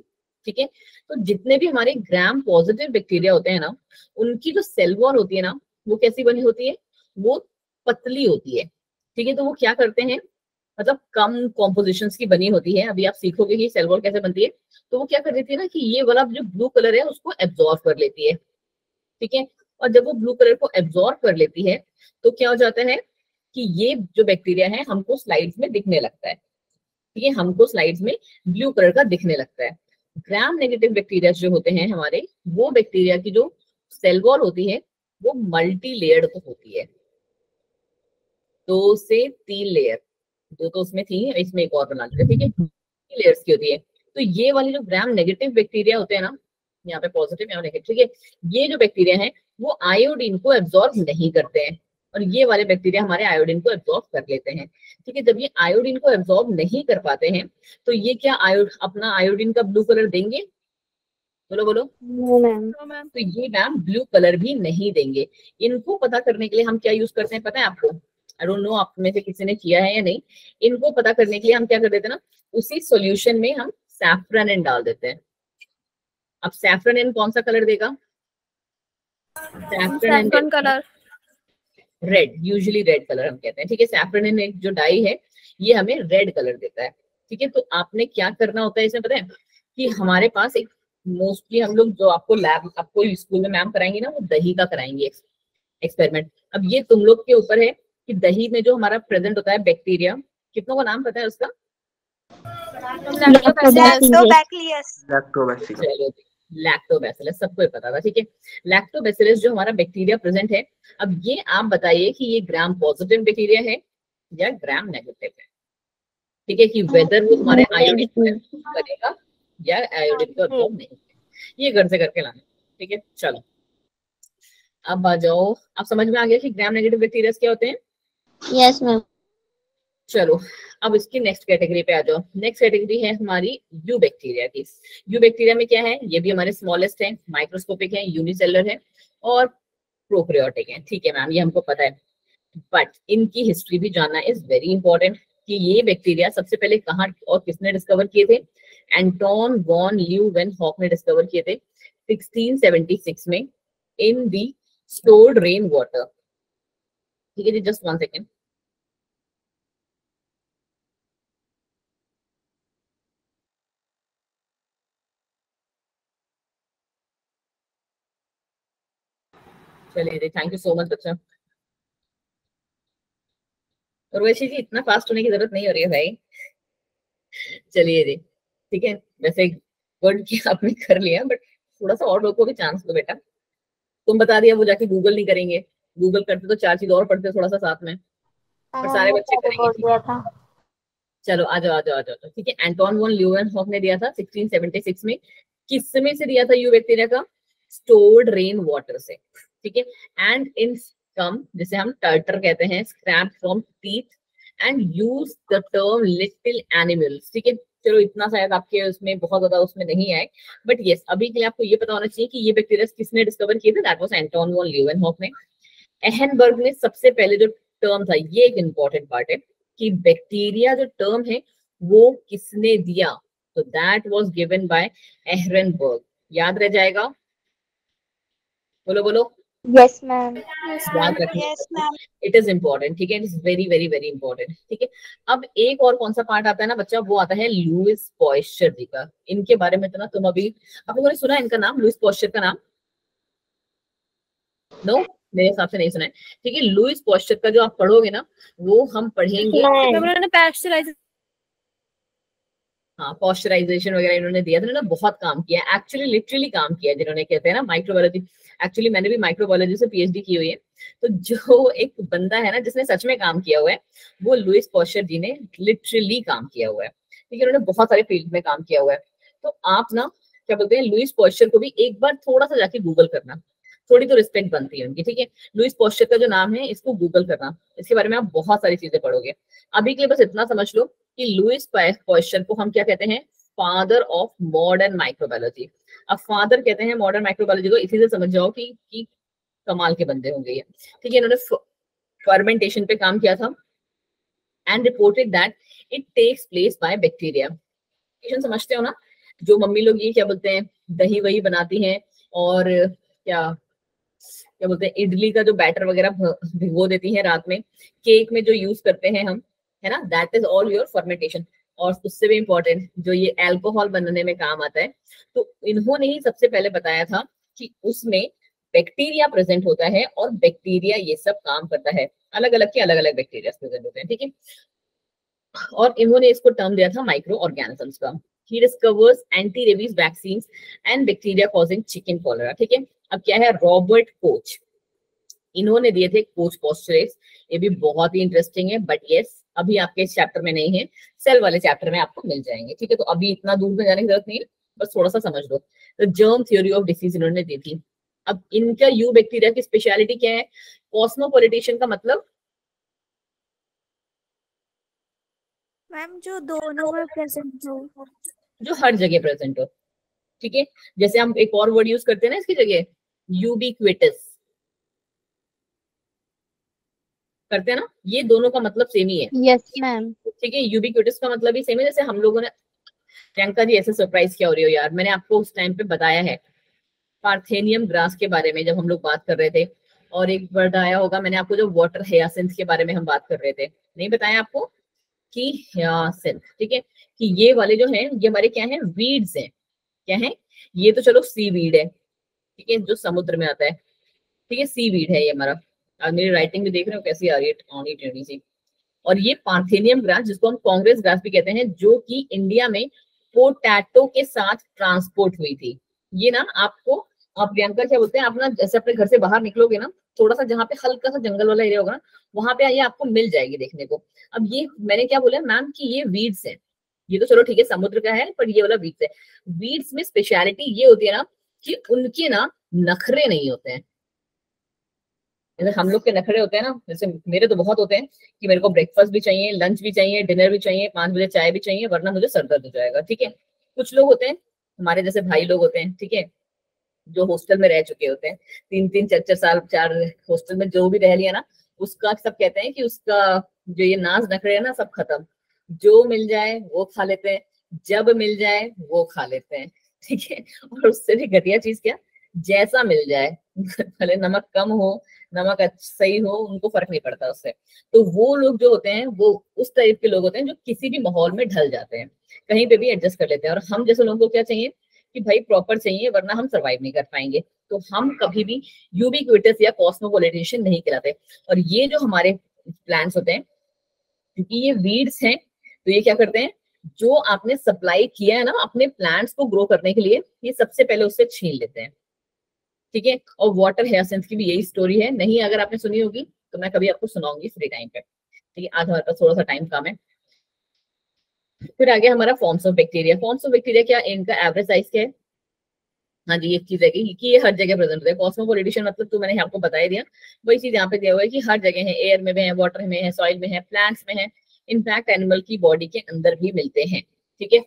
ठीक है। तो जितने भी हमारे ग्राम पॉजिटिव बैक्टीरिया होते हैं ना, उनकी जो सेल वॉल होती है ना, वो कैसी बनी होती है, वो पतली होती है, ठीक है। तो वो क्या करते हैं, मतलब कम कॉम्पोजिशंस की बनी होती है। अभी आप सीखोगे कि सेल वॉल कैसे बनती है, तो वो क्या कर देती है ना, कि ये वाला जो ब्लू कलर है उसको एब्जॉर्ब कर लेती है, ठीक है। और जब वो ब्लू कलर को एब्जॉर्ब कर लेती है, तो क्या हो जाता है कि ये जो बैक्टीरिया है हमको स्लाइड्स में दिखने लगता है, ठीक है, हमको स्लाइड्स में ब्लू कलर का दिखने लगता है। ग्राम नेगेटिव बैक्टीरिया जो होते हैं हमारे, वो बैक्टीरिया की जो सेल वॉल होती है वो मल्टी लेयर्ड होती है, 2 से 3 लेयर, 2 तो उसमें थी, इसमें एक और बना दिया, ठीक है, 3 लेयर्स की होती है। तो ये वाली जो ग्राम नेगेटिव बैक्टीरिया होते हैं ना, यहाँ पे पॉजिटिव यहाँ नेगेटिव, ठीक है, ये जो बैक्टीरिया है वो आयोडीन को एब्जॉर्ब नहीं करते हैं, और ये वाले बैक्टीरिया हमारे आयोडीन को एब्जॉर्ब कर लेते हैं, ठीक है। जब ये आयोडीन को एब्जॉर्ब नहीं कर पाते हैं, तो ये क्या अपना आयोडीन का ब्लू कलर देंगे, बोलो बोलो, तो ये मैम ब्लू कलर भी नहीं देंगे। इनको पता करने के लिए हम क्या यूज करते हैं पता है आपको, आई डोंट नो आप में से किसी ने किया है या नहीं। इनको पता करने के लिए हम क्या कर देते हैं ना, उसी सॉल्यूशन में हम सैफ्रन डाल देते हैं। अब सैफ्रन कौन सा कलर देगा, saffron colour, red, usually red colour हम कहते हैं, ठीक है। सैफ्रन एक जो डाई है ये हमें रेड कलर देता है, ठीक है। तो आपने क्या करना होता है इसमें पता है, कि हमारे पास एक मोस्टली हम लोग जो आपको लैब आपको स्कूल में मैम कराएंगे ना, वो दही का कराएंगे एक्सपेरिमेंट। अब ये तुम लोग के ऊपर है कि दही में जो हमारा प्रेजेंट होता है बैक्टीरिया, कितनों का नाम पता है उसका, लैक्टोबैसिलस, सबको पता था, ठीक है। लैक्टोबैसिलस जो हमारा बैक्टीरिया प्रेजेंट है, अब ये आप बताइए कि ये ग्राम पॉजिटिव बैक्टीरिया है या ग्राम नेगेटिव है, ठीक है, कि वेदर वो हमारे आयोडीन को एब्जॉर्ब करेगा या आयोडीन को एब्जॉर्ब नहीं, ये घर से करके लाना, ठीक है। चलो अब आ जाओ, आप समझ में आ गया कि ग्राम नेगेटिव बैक्टीरिया क्या होते हैं, यस मैम। चलो अब इसकी नेक्स्ट कैटेगरी पे आ जाओ। नेक्स्ट कैटेगरी है हमारी यू बैक्टीरिया की। यू बैक्टीरिया में क्या है, ये भी हमारे स्मॉलेस्ट है, माइक्रोस्कोपिक है, यूनिसेलुलर है और प्रोकैरियोटिक है, ठीक है मैम, ये हमको पता है। बट इनकी हिस्ट्री भी जानना इज वेरी इंपॉर्टेंट, कि ये बैक्टीरिया सबसे पहले कहाँ और किसने डिस्कवर किए थे, एंटोन वॉन ल्यूवेनहॉक ने डिस्कवर किए थे 1676 में इन दी स्टोर्ड रेन वाटर, ठीक है जी, जस्ट 1 सेकेंड। चलिए थैंक यू सो मच बच्चा। उर्वशी जी इतना फास्ट होने की जरूरत नहीं हो रही है भाई, चलिए जी, ठीक है। वैसे गुड कि आपने कर लिया, बट थोड़ा सा और लोगों को भी चांस दो बेटा। तुम बता दिया वो जाके गूगल नहीं करेंगे, गूगल करते तो 4 चीज और पढ़ते थोड़ा सा साथ में, पर सारे बच्चे करेंगे। चलो आ जाओ आ जाओ आ जाओ, ठीक है। एंटोन वॉन ल्यूवेनहॉक ने दिया था 1676 में, किस में से दिया था यू बैक्टीरिया का, स्टोर्ड रेन वाटर से, ठीक है। एंड इन कम, जिसे हम टर्टर कहते हैं, scrap from teeth and use the term little animals. ठीक है, चलो इतना शायद आपके उसमें बहुत ज्यादा उसमें नहीं आए, बट यस अभी के लिए आपको ये पता होना चाहिए कि ये बैक्टीरिया किसने डिस्कवर किए थे, दैट वाज एंटोन वॉन ल्यूवेनहॉफ ने। एहनबर्ग ने सबसे पहले जो टर्म था, ये एक इंपॉर्टेंट पार्ट है कि बैक्टीरिया जो टर्म है वो किसने दिया, तो दैट वाज गिवन बाय एहरनबर्ग। याद रह जाएगा, बोलो बोलो। Yes ma'am. याद रखना, इट इज इम्पोर्टेंट। ठीक है, it is very very very important. ठीक है, अब एक और कौन सा पार्ट आता है ना बच्चा, वो आता है लुईस पॉस्चर जी का। इनके बारे में तो ना तुम अभी आप लोगों ने सुना है इनका नाम, लुईस पॉस्चर का नाम? नो, मेरे हिसाब से नहीं सुना है। ठीक है, लुईस पॉस्चर का जो आप पढ़ोगे ना वो हम पढ़ेंगे। उन्होंने पैस्चराइज, हाँ, पॉस्चराइजेशन वगैरह इन्होंने दिया था, इन्होंने बहुत काम किया, एक्चुअली लिटरली काम किया, जिन्होंने कहते हैं ना माइक्रोबायोलॉजी। एक्चुअली मैंने भी माइक्रोबायोलॉजी से पीएचडी की हुई है, तो जो एक बंदा है ना जिसने सच में काम किया हुआ है वो लुईस पॉस्चर जी ने लिटरली काम किया हुआ है। ठीक है, उन्होंने बहुत सारे फील्ड में काम किया हुआ है। तो आप ना क्या बोलते हैं, लुईस पॉस्चर को भी एक बार थोड़ा सा जाके गूगल करना, थोड़ी तो रिस्पेक्ट बनती है उनकी। ठीक है, लुईस पॉस्चर का जो नाम है इसको गूगल करना, इसके बारे में आप बहुत सारी चीजें पढ़ोगे। अभी के लिए बस इतना समझ लो कि लुईस पॉस्चर को हम क्या कहते हैं, फादर ऑफ मॉडर्न माइक्रोबायोलॉजी। अब फादर कहते हैं मॉडर्न माइक्रोबायोलॉजी को, इसी से समझ जाओ कि कमाल के बंदे होंगे ये। ठीक है, इन्होंने फर्मेंटेशन पे काम किया था and reported that it takes place by bacteria. समझते हो ना, जो मम्मी लोग ये क्या बोलते हैं दही वही बनाती हैं और क्या क्या बोलते हैं इडली का जो बैटर वगैरह भिगो देती हैं रात में, केक में जो यूज करते हैं हम, है ना, that is all your fermentation. और उससे भी इंपॉर्टेंट जो ये अल्कोहल बनने में काम आता है, तो इन्होंने ही सबसे पहले बताया था कि उसमें बैक्टीरिया प्रेजेंट होता है और बैक्टीरिया ये सब काम करता है, अलग अलग के अलग अलग बैक्टीरिया प्रेजेंट होते हैं। ठीक है, और इन्होंने इसको टर्म दिया था माइक्रो ऑर्गेनिजम्स का। He discovers anti rabies vaccines and bacteria causing chicken cholera. ठीक है, अब क्या है, रॉबर्ट कोच, इन्होंने दिए थे कोच पॉस्चरेट्स। ये भी बहुत ही इंटरेस्टिंग है, बट यस अभी आपके इस चैप्टर में नहीं है, सेल वाले चैप्टर में आपको मिल जाएंगे। ठीक है, तो अभी इतना दूर में जाने की जरूरत नहीं है, बस थोड़ा सा समझ लो। तो जर्म थ्योरी ऑफ डिसीज इन्होंने दी थी। अब इनका यू बैक्टीरिया की स्पेशलिटी क्या है, कॉस्मोपोलिटिशियन का मतलब मैम जो दोनों में प्रेजेंट हो, जो हर जगह प्रेजेंट हो। ठीक है, जैसे हम एक और वर्ड यूज करते हैं ना इसकी जगह, यूबिक्विटस करते हैं ना, ये दोनों का मतलब सेम ही है। Yes ma'am. ठीक है, यूबिक्विटस का मतलब ही सेम है। जैसे हम लोगों ने, प्रियंका जी ऐसे सरप्राइज क्या हो रही हो यार, मैंने आपको उस टाइम पे बताया है पार्थेनियम ग्रास के बारे में जब हम लोग बात कर रहे थे, और एक वर्ड आया होगा मैंने आपको जो वाटर हयासिंथ के बारे में हम बात कर रहे थे, नहीं बताया आपको कि हयासिंथ। ठीक है, कि ये वाले जो हैं ये हमारे क्या हैं, वीड्स हैं। क्या है, ये तो चलो सी वीड है, ठीक है, जो समुद्र में आता है। ठीक है, सी वीड है ये हमारा। और मेरी राइटिंग भी देख रहे हो कैसी आ रही है, टौनी टेढ़ी सी। और ये पार्थेनियम ग्रास जिसको हम कांग्रेस ग्रास भी कहते हैं, जो कि इंडिया में पोटैटो के साथ ट्रांसपोर्ट हुई थी। ये ना आपको, आप प्रियंका क्या बोलते हैं, आप ना जैसे अपने घर से बाहर निकलोगे ना, थोड़ा सा जहाँ पे हल्का सा जंगल वाला एरिया होगा ना, वहां पे ये आपको मिल जाएगी देखने को। अब ये मैंने क्या बोला मैम कि ये वीड्स है, ये तो चलो ठीक है समुद्र का है, पर ये वाला वीड्स है। वीड्स में स्पेशलिटी ये होती है ना कि उनके ना नखरे नहीं होते हैं। जैसे हम लोग के नखरे होते हैं ना, जैसे मेरे तो बहुत होते हैं कि मेरे को ब्रेकफास्ट भी चाहिए, लंच भी चाहिए, डिनर भी चाहिए, 5 बजे चाय भी चाहिए, वरना मुझे सर दर्द हो जाएगा। ठीक है, कुछ लोग होते हैं हमारे जैसे भाई लोग होते हैं, ठीक है, जो हॉस्टल में रह चुके होते हैं, 3-3 4-4 साल, 4 हॉस्टल में जो भी रह लिया ना, उसका सब कहते हैं कि उसका जो ये नाज नखरे है ना सब खत्म, जो मिल जाए वो खा लेते हैं, जब मिल जाए वो खा लेते हैं। ठीक है, और उससे भी घटिया चीज क्या, जैसा मिल जाए भले नमक कम हो नमक सही हो, उनको फर्क नहीं पड़ता उससे। तो वो लोग जो होते हैं वो उस टाइप के लोग होते हैं जो किसी भी माहौल में ढल जाते हैं, कहीं पे भी एडजस्ट कर लेते हैं। और हम जैसे लोगों को क्या चाहिए कि भाई प्रॉपर चाहिए, वरना हम सर्वाइव नहीं कर पाएंगे। तो हम कभी भी यूबिक्विटस या कॉस्मोपोलिटिशियन नहीं कहलाते। और ये जो हमारे प्लांट्स होते हैं, क्योंकि ये वीड्स हैं, तो ये क्या करते हैं, जो आपने सप्लाई किया है ना अपने प्लांट्स को ग्रो करने के लिए, ये सबसे पहले उससे छीन लेते हैं। ठीक है, और वाटर हेयासिंथ की भी यही स्टोरी है, नहीं अगर आपने सुनी होगी तो मैं कभी आपको सुनाऊंगी फ्री टाइम पे। ठीक है, आज हमारे पास थोड़ा सा टाइम कम है। फिर आगे हमारा forms of bacteria. Forms of bacteria क्या, इनका एवरेज साइज क्या है, हाँ जी, एक चीज है कि ये हर जगह प्रेजेंट होता है। कॉस्मोपोलिटिशियन मतलब तो मैंने आपको बता ही दिया, वही चीज यहाँ पे दिया हुआ है कि हर जगह है, एयर में भी है, वाटर में है, सॉइल में है, प्लांट्स में है, इनफैक्ट एनिमल की बॉडी के अंदर भी मिलते हैं। ठीक है,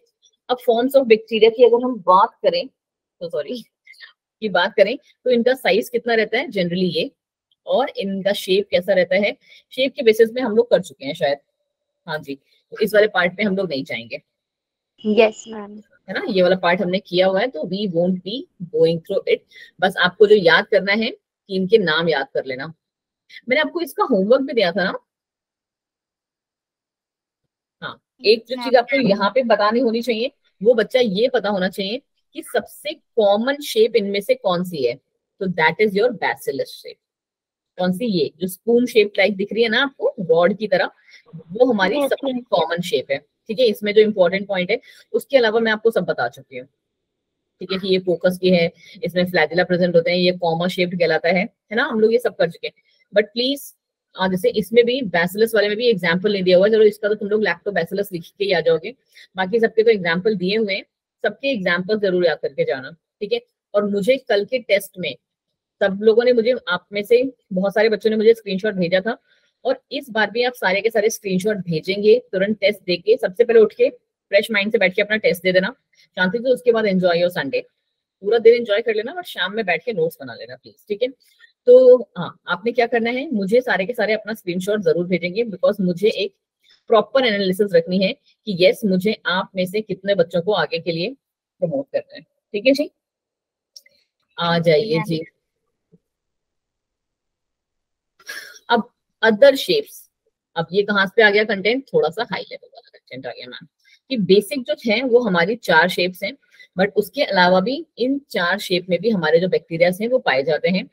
अब फॉर्म्स ऑफ बैक्टीरिया की अगर हम बात करें तो इनका साइज कितना रहता है जनरली ये, और इनका शेप कैसा रहता है, शेप के बेसिस में हम लोग कर चुके हैं शायद। हाँ जी, तो इस वाले पार्ट पे हम लोग नहीं जाएंगे, यस मैम। है ना, ये वाला पार्ट हमने किया हुआ है, तो we won't be going through it. बस आपको जो याद करना है कि इनके नाम याद कर लेना। मैंने आपको इसका होमवर्क भी दिया था ना। हाँ, एक जो चीज आपको यहाँ पे बतानी होनी चाहिए, वो बच्चा ये पता होना चाहिए कि सबसे कॉमन शेप इनमें से कौन सी है, तो that is your bacillus shape. कौन सी, ये जो स्पून शेप टाइप दिख रही है ना आपको रॉड की तरह, वो हमारी सबसे कॉमन शेप है। ठीक है, इसमें जो इंपॉर्टेंट पॉइंट है उसके अलावा मैं आपको सब बता चुकी हूँ। ठीक है, कि ये फोकस की है, इसमें फ्लैजिला प्रेजेंट होते हैं, ये कॉमा शेप्ड कहलाता है ना, हम लोग ये सब कर चुके हैं। बट प्लीज जैसे इसमें भी बैसिलस वाले में भी एग्जाम्पल नहीं दिया हुआ है, चलो इसका तो तुम लोग लैक्टोबैसिलस लिख के ही आ जाओगे, बाकी सबके तो एग्जाम्पल दिए हुए हैं, सबके एग्जाम्पल जरूर याद करके जाना। ठीक है, और मुझे कल के टेस्ट में सब लोगों ने मुझे, आप में से बहुत सारे बच्चों ने मुझे स्क्रीनशॉट भेजा था, और इस बार भी आप सारे के सारे स्क्रीनशॉट भेजेंगे तुरंत टेस्ट देके, सबसे पहले उठ के फ्रेश माइंड से बैठ के अपना टेस्ट दे देना शांति से, उसके बाद एंजॉय योर संडे, पूरा दिन एंजॉय कर लेना और शाम में बैठ के नोट्स बना लेना प्लीज। ठीक है, तो हाँ, आपने क्या करना है, मुझे सारे के सारे अपना स्क्रीनशॉट जरूर भेजेंगे, बिकॉज मुझे एक प्रॉपर एनालिसिस रखनी है कि यस मुझे आप में से कितने बच्चों को आगे के लिए प्रमोट करना है। ठीक है जी, आ जाइए जी। अब अदर शेप्स, अब ये कहाँ पे आ गया कंटेंट, थोड़ा सा हाई लेवल वाला कंटेंट आ गया मैम, कि बेसिक जो है वो हमारी 4 शेप्स हैं, बट उसके अलावा भी इन 4 शेप में भी हमारे जो बैक्टीरिया हैं वो पाए जाते हैं।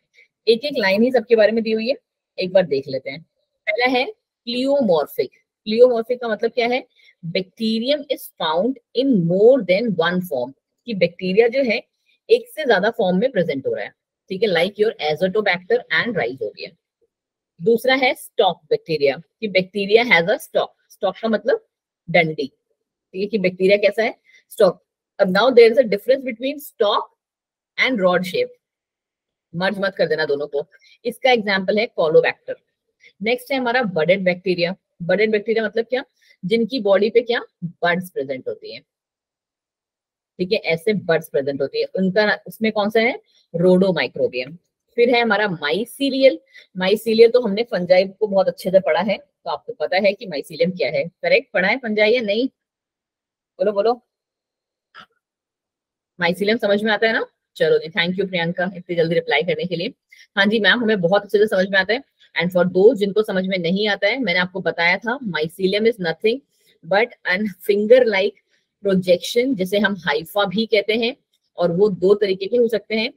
एक एक लाइन ही सबके बारे में दी हुई है, एक बार देख लेते हैं। पहला है प्लियोमॉर्फिक। प्लियोमॉर्फिक का मतलब क्या है, bacterium is found in more than one form, कि बैक्टीरिया जो है एक से ज्यादा फॉर्म में प्रेजेंट हो रहा है। ठीक है, like your Azotobacter and rhizobium. दूसरा है स्टॉक बैक्टीरिया, कि bacteria has a stock, stock का मतलब डंडी। ठीक है, कि बैक्टीरिया कैसा है, स्टॉक। अब now there is a difference between stock and rod shape, merge मत कर देना दोनों को। इसका एग्जांपल है कोलोबैक्टर। नेक्स्ट है हमारा बडेड बैक्टीरिया। बडेड बैक्टीरिया मतलब क्या, जिनकी बॉडी पे क्या, बड्स प्रेजेंट होती है। ठीक है, ऐसे बड्स प्रेजेंट होती है उनका, उसमें कौन सा है, रोडोमाइक्रोबियम। फिर है हमारा माइसीलियल। माइसीलियल तो हमने फंजाई को बहुत अच्छे से पढ़ा है, तो आपको पता है कि माइसीलियम क्या है, करेक्ट पढ़ा है फंजाई या नहीं, बोलो बोलो, माइसीलियम समझ में आता है ना। चलो जी, थैंक यू प्रियंका इतनी जल्दी रिप्लाई करने के लिए। हाँ जी मैम, हमें बहुत अच्छे से समझ में आता है। एंड फॉर दो जिनको समझ में नहीं आता है, मैंने आपको बताया था mycelium is nothing but an finger like projection, जिसे हम हाइफा भी कहते हैं, और वो 2 तरीके के हो सकते हैं,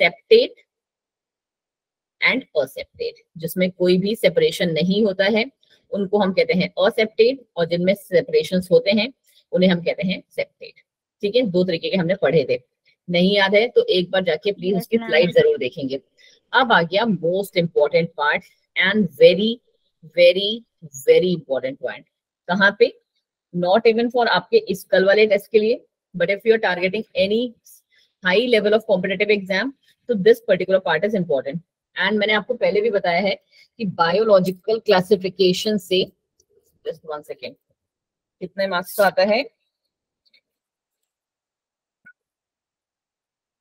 सेप्टेट एंड असेप्टेट। जिसमें कोई भी सेपरेशन नहीं होता है उनको हम कहते हैं असेप्टेट, और जिनमें सेपरेशन होते हैं उन्हें हम कहते हैं सेप्टेट। ठीक है, 2 तरीके के हमने पढ़े थे, नहीं याद है तो एक बार जाके प्लीज उसकी स्लाइड जरूर देखेंगे। अब आ गया most important part and very very very important point. कहाँ पे, नॉट इवन फॉर आपके इस कल वाले टेस्ट के लिए, but if you are targeting any high level of competitive exam, तो this particular part is important. And मैंने आपको पहले भी बताया है कि बायोलॉजिकल क्लासिफिकेशन से, जस्ट 1 सेकेंड, कितने मार्क्स का आता है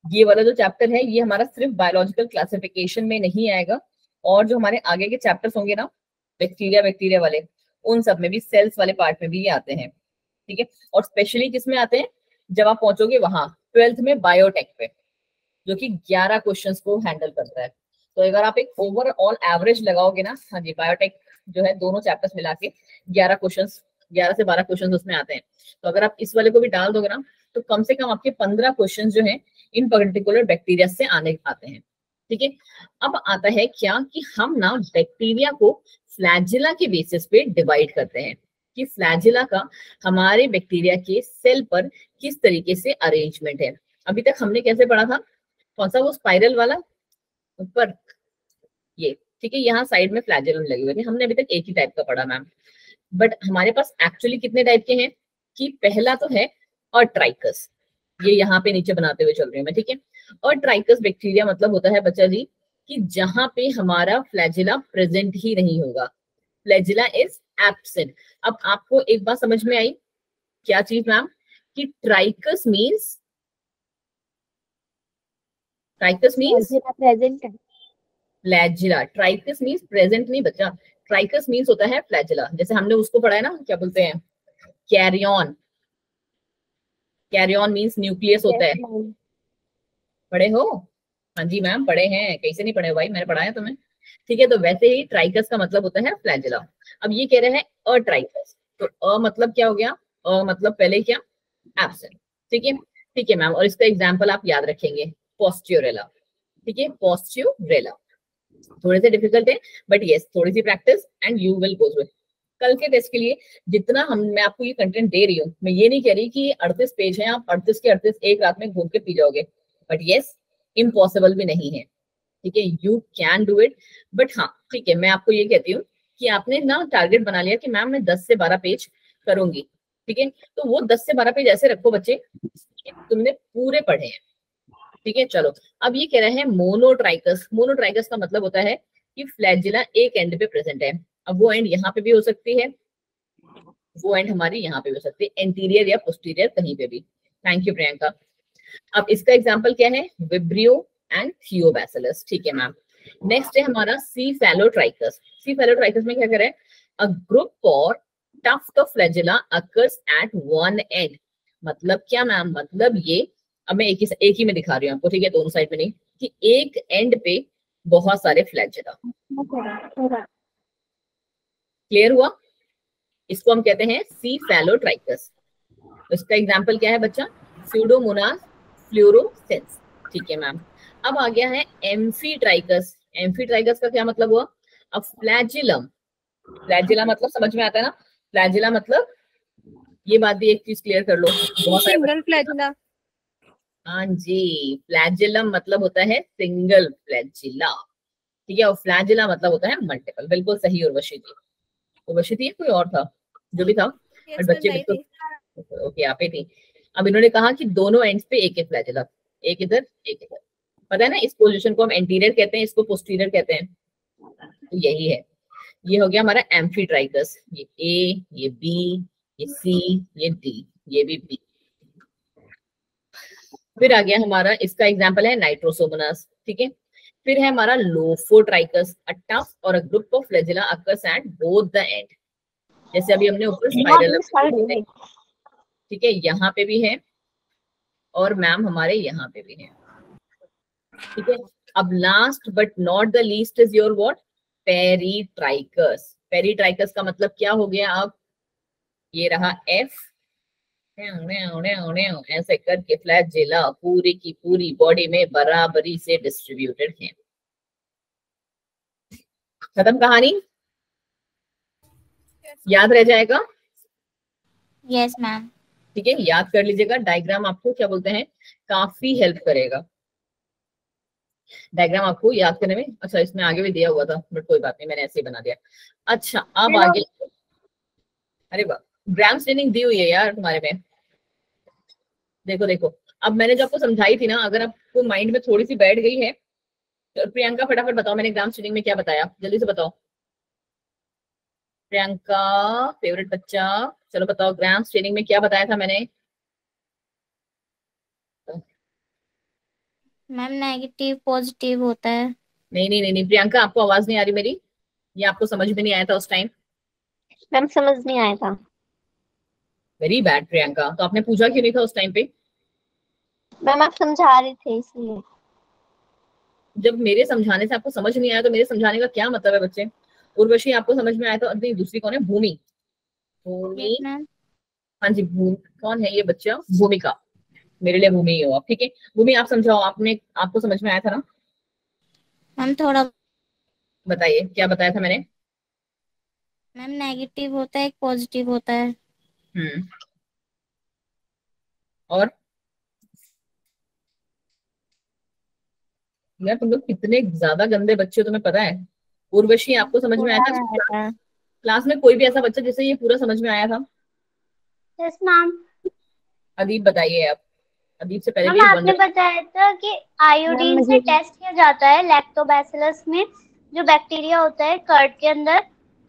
ये वाला जो चैप्टर है, ये हमारा सिर्फ बायोलॉजिकल क्लासिफिकेशन में नहीं आएगा, और जो हमारे आगे के चैप्टर्स होंगे ना बैक्टीरिया वाले, उन सब में भी, सेल्स वाले पार्ट में भी ये आते हैं। ठीक है, और स्पेशली किस में आते हैं, जब आप पहुंचोगे वहां 12th में बायोटेक पे, जो कि 11 क्वेश्चंस को हैंडल करता है। तो अगर आप एक ओवरऑल एवरेज लगाओगे ना, हाँ जी, बायोटेक जो है दोनों चैप्टर्स मिला के 11 क्वेश्चंस, 11 से 12 क्वेश्चंस उसमें आते हैं। तो अगर आप इस वाले को भी डाल दोगे ना, तो कम से कम आपके 15 क्वेश्चंस जो हैं इन पर्टिकुलर बैक्टीरिया से आते हैं। ठीक है, अब आता है क्या कि हम ना बैक्टीरिया को फ्लैजिला के बेसिस पे डिवाइड करते हैं, कि फ्लैजिला का हमारे बैक्टीरिया के सेल पर किस तरीके से अरेंजमेंट है। अभी तक हमने कैसे पढ़ा था, कौन सा, वो स्पाइरल वाला ऊपर ये, ठीक है, यहाँ साइड में फ्लैजिलम लगे हुए थे, हमने अभी तक एक ही टाइप का पढ़ा मैम। बट हमारे पास एक्चुअली कितने टाइप के हैं, कि पहला तो है अट्राइकस। ये यहाँ पे नीचे बनाते हुए चल रही हूँ मैं, ठीक है। और ट्राइकस बैक्टीरिया मतलब होता है बच्चा जी कि जहां पे हमारा फ्लैजिला प्रेजेंट ही नहीं होगा, फ्लैजिला इज एब्सेंट। अब आपको एक बात समझ में आई, क्या चीज मैम, कि ट्राइकस मीन्स, ट्राइकस मीन्स प्रेजेंट है। फ्लैजिला, ट्राइकस मीन्स प्रेजेंट नहीं बच्चा, ट्राइकस मीन्स होता है फ्लैजिला। जैसे हमने उसको पढ़ा है ना, क्या बोलते हैं, कैरियन, कैरियन मीन्स न्यूक्लियस होता है, पढ़े हो? हाँ जी मैम पढ़े हैं, कैसे नहीं पढ़े हो भाई, मैंने पढ़ाया तुम्हें, ठीक है। तो वैसे ही ट्राइकस का मतलब होता है फ्लैजिला। अब ये कह रहे हैं अट्राइकस, तो मतलब क्या हो गया, मतलब पहले क्या, एब्सेंट, ठीक है, ठीक है मैम। और इसका एग्जाम्पल आप याद रखेंगे, पोस्ट्यूरेला, ठीक है, पोस्ट्यूरेला। थोड़े से डिफिकल्ट है बट यस, थोड़ी सी practice and you will go through. कल के टेस्ट के लिए जितना मैं आपको ये कंटेंट दे रही हूँ, मैं ये नहीं कह रही कि 38 पेज है, आप 38 के 38 एक रात में घूम के पी जाओगे, बट यस इम्पॉसिबल भी नहीं है, ठीक है, you can do it. But हाँ ठीक है, मैं आपको ये कहती हूँ कि आपने ना टारगेट बना लिया कि मैम मैं 10 से 12 पेज करूंगी, ठीक है, तो वो 10 से 12 पेज ऐसे रखो बच्चे, तुमने पूरे पढ़े हैं, ठीक है। चलो अब ये कह रहे हैं मोनोट्राइकस, मोनोट्राइकस का मतलब होता है कि फ्लैजिला एक एंड पे प्रेजेंट है। अब वो एंड यहाँ पे भी हो सकती है, वो एंड हमारी यहाँ पे भी हो सकती है, एंटीरियर या पोस्टीरियर कहीं पे भी। Thank you Priyanka. अब इसका एग्जांपल क्या है, विब्रियो एंड थियोबैसिलस, ठीक है मैम। नेक्स्ट है हमारा सीफेलोट्राइकस। सीफेलोट्राइकस में क्या करें, अ ग्रुप और tuft of flagella occurs at one end। मतलब क्या मैम, मतलब ये, अब मैं एक ही में दिखा रही हूँ आपको, ठीक है, दोनों साइड में नहीं, कि एक एंड पे बहुत सारे फ्लैजिला। क्लियर हुआ? इसको हम कहते हैं सीफेलोट्राइकस। इसका एग्जाम्पल क्या है बच्चा, स्यूडोमोनास फ्लोरोसेंस, ठीक है मैम। अब आ गया है एम्फीट्राइकस। एम्फीट्राइकस का क्या मतलब हुआ, अब फ्लैजिलम, फ्लैजिला मतलब समझ में आता है ना, फ्लैजिला मतलब, ये बात भी एक चीज क्लियर कर लो, बहुत सारे सिंगल फ्लैजिला। हाँ जी, फ्लैजिलम मतलब होता है सिंगल फ्लैजिला, ठीक है, और फ्लैजिला मतलब होता है मल्टीपल। बिल्कुल सही उर्वशी जी, उर्वशी थी या कोई और था, जो भी था, बट यस मैम, बच्चे नहीं बिल्कुल, थी। ओके आप ही थी। अब इन्होंने कहा कि दोनों एंड्स पे एक एक फ्लैजिला, एक इधर एक इधर, पता है ना, इस पोजीशन को हम एंटीरियर कहते हैं, इसको पोस्टीरियर कहते हैं, तो यही है। ये हो गया हमारा एम्फीट्राइकस, ये ए, ये बी, ये सी, ये डी, ये भी बी। फिर आ गया हमारा, इसका एग्जाम्पल है नाइट्रोसोमोनास, ठीक है। फिर है हमारा लोफोट्राइकस, अ टफ और अ group of flagella occurs at both the end. जैसे अभी हमने ऊपर स्पाइरल, ठीक है, यहाँ पे भी है और मैम हमारे यहाँ पे भी है, ठीक है। अब last but not the least is your what, peritrichous. Peritrichous का मतलब क्या हो गया, अब ये रहा एफ, ऐसे करके फ्लैजिला पूरी की पूरी बॉडी में बराबरी से डिस्ट्रीब्यूटेड है। खत्म कहानी, याद रह जाएगा? Yes ma'am. ठीक है, याद कर लीजिएगा, डायग्राम आपको क्या बोलते हैं, काफी हेल्प करेगा डायग्राम आपको याद करने में। अच्छा इसमें आगे भी दिया हुआ था बट कोई बात नहीं, मैंने ऐसे ही बना दिया। अच्छा अब आगे, अरे वाह, ग्राम स्टेनिंग दी हुई है यार तुम्हारे में, देखो देखो। अब मैंने जो आपको समझाई थी ना, अगर आपको माइंड में थोड़ी सी बैठ गई है, तो प्रियंका फटाफट बताओ मैंने ग्राम स्टेनिंग में क्या बताया, जल्दी से बताओ। प्रियंका फेवरेट बच्चा, चलो बताओ ग्राम स्टेनिंग में क्या बताया था मैंने। मैम नेगेटिव पॉजिटिव होता है। नहीं नहीं नहीं नहीं प्रियंका, आपको आवाज नहीं आ रही मेरी, ये आपको समझ में नहीं आया था उस टाइम? मैम समझ नहीं आया था। वेरी बैड प्रियंका, तो आपने पूछा क्यों नहीं था उस टाइम पे? मैम आप समझा रहे थे इसलिए। जब मेरे समझाने से आपको समझ नहीं आया तो मेरे समझाने का क्या मतलब है बच्चे? उर्वशी आपको समझ में आया तो, नहीं दूसरी कौन है, भूमि, यस भूमि, मैम। हाँ जी भूमि, कौन है ये बच्चा, भूमिका, मेरे लिए भूमि ही हो आप, ठीक है। भूमि आप समझाओ, आपने, आपको समझ में आया था ना? मैम थोड़ा। बताइए क्या बताया था मैंने। मैम नेगेटिव होता है, एक पॉजिटिव होता है। हम्म, और यार तुम लोग कितने ज्यादा गंदे बच्चे हो, तुम्हें पता है? उर्वशी आपको समझ में आया थोड़ा था? आया था। क्लास में कोई भी ऐसा बच्चा जिसे ये पूरा समझ में आया था? Yes ma'am. अदीब बताइए आप। अदीब से पहले मैम भी आपने वंदना। बताया था कि आयोडीन से मुझे टेस्ट किया जाता है लैक्टोबैसिलस में, जो बैक्टीरिया होता है कर्ड के अंदर।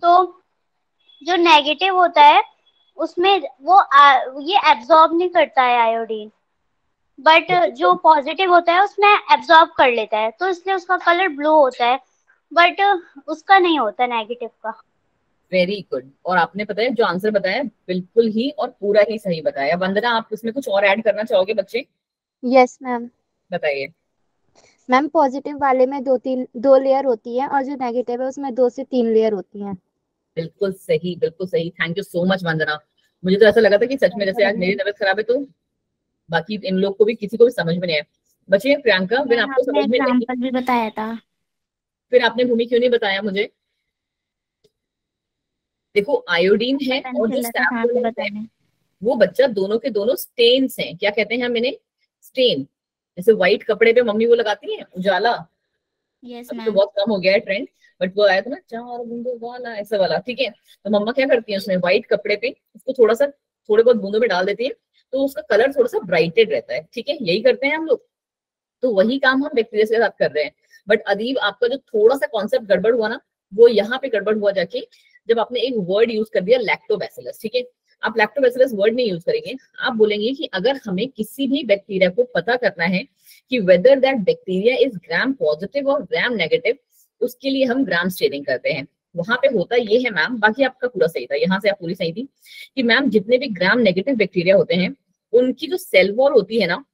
तो जो नेगेटिव होता है उसमें ये एब्जॉर्ब नहीं करता है आयोडीन, बट जो पॉजिटिव होता है उसमें एब्जॉर्ब कर लेता है, तो इसलिए उसका कलर ब्लू होता है, बट उसका नहीं होता नेगेटिव का। Very good. और आपने पता है जो आंसर बताया बिल्कुल ही और पूरा ही सही बताया। वंदना आप इसमें कुछ और ऐड करना चाहोगे बच्चे? Yes ma'am. बताइए। मैम पॉजिटिव वाले में दो लेयर होती है और जो नेगेटिव है उसमें 2 से 3 लेयर होती है। बिल्कुल सही, बिल्कुल सही। थैंक यू सो मच वंदना। मुझे तो ऐसा लगा था कि सच में जैसे आज मेरी तबीयत खराब है तो बाकी इन लोग को भी किसी को भी समझ में नहीं आया। बच्चे प्रियंका फिर मैम आपको आपने समझ में नहीं, एग्जाम्पल भी बताया था। फिर आपने भूमि क्यों नहीं बताया मुझे? देखो आयोडीन है पता नहीं और जो चल रहा था कहाँ पे सैफरोनिल है बताने। वो बच्चा दोनों के दोनों स्टेन्स हैं। क्या कहते हैं हम इन्हें? स्टेन। जैसे व्हाइट कपड़े पे मम्मी वो लगाती है उजाला, यस अभी तो मैम। बहुत कम हो गया है ट्रेंड, बट वो आया था ना चार बूंदों वाला ऐसा वाला, ठीक है। तो मम्मा क्या करती है उसमें व्हाइट कपड़े पे उसको थोड़ा सा थोड़े बहुत बूंदों में डाल देती है, तो उसका कलर थोड़ा सा ब्राइटेड रहता है, ठीक है। यही करते हैं हम लोग। तो वही काम हम बैक्टीरिया के साथ कर रहे हैं। बट अदीब आपका जो थोड़ा सा कॉन्सेप्ट गड़बड़ हुआ ना, वो यहाँ पे गड़बड़ हुआ जाके जब आपने एक वर्ड यूज कर दिया लैक्टोबैसिलस, ठीक है। आप लैक्टोबैसिलस वर्ड नहीं यूज करेंगे, आप बोलेंगे कि अगर हमें किसी भी बैक्टीरिया को पता करना है कि whether that bacteria is gram positive और ग्राम नेगेटिव, उसके लिए हम ग्राम स्टेनिंग करते हैं। वहां पे होता ये है मैम, बाकी आपका पूरा सही था, यहाँ से आप पूरी सही थी कि मैम जितने भी ग्राम नेगेटिव बैक्टीरिया होते हैं उनकी जो सेल वॉल होती है ना,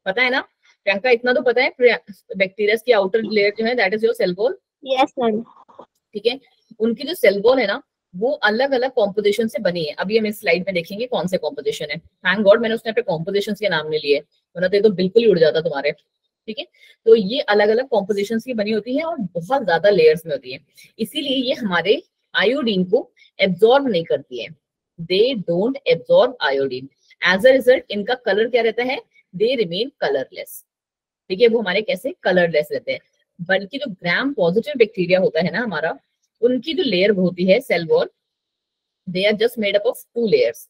पता है ना प्रियंका, इतना तो पता है बैक्टीरिया की आउटर लेयर जो है that is your cell wall, yes ma'am. ठीक है। उनकी जो सेल वॉल है ना वो अलग अलग कॉम्पोजिशन से बनी है। अभी हम इस स्लाइड में देखेंगे कौन से कॉम्पोजिशन है। थैंक गॉड मैंने उसने पे कॉम्पोजिशन के नाम नहीं लिए, वरना तो ये तो बिल्कुल ही उड़ जाता तुम्हारे, ठीक है। तो ये अलग अलग कॉम्पोजिशन की बनी होती है और बहुत ज्यादा लेयर्स में होती है, इसीलिए ये हमारे आयोडीन को एब्जॉर्ब नहीं करती है। They don't absorb iodine, as a result इनका कलर क्या रहता है? दे रिमेन कलरलेस, ठीक है। वो हमारे कैसे कलरलेस रहते हैं। बल्कि जो ग्राम पॉजिटिव बैक्टीरिया होता है ना हमारा, उनकी जो लेयर होती है cell wall, they are just made up of 2 layers,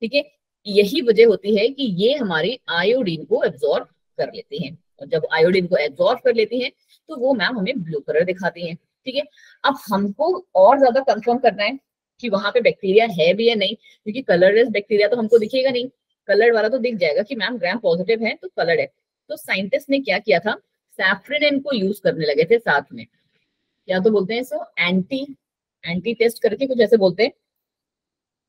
ठीक है। यही वजह होती है कि ये हमारी आयोडीन को एब्जॉर्ब कर लेती हैं, और जब आयोडीन को एब्जॉर्ब कर लेती हैं तो वो मैम हमें ब्लू कलर दिखाती हैं, ठीक है। अब हमको और ज्यादा कंफर्म करना है कि वहां पे बैक्टीरिया है भी या नहीं, क्योंकि कलरलेस बैक्टीरिया तो हमको दिखेगा नहीं, कलर वाला तो दिख जाएगा कि मैम ग्राम पॉजिटिव है तो कलर है। तो साइंटिस्ट ने क्या किया था, सैफ्रिन को यूज करने लगे थे साथ में, या तो बोलते हैं इसको एंटी एंटी टेस्ट करके कुछ ऐसे बोलते हैं,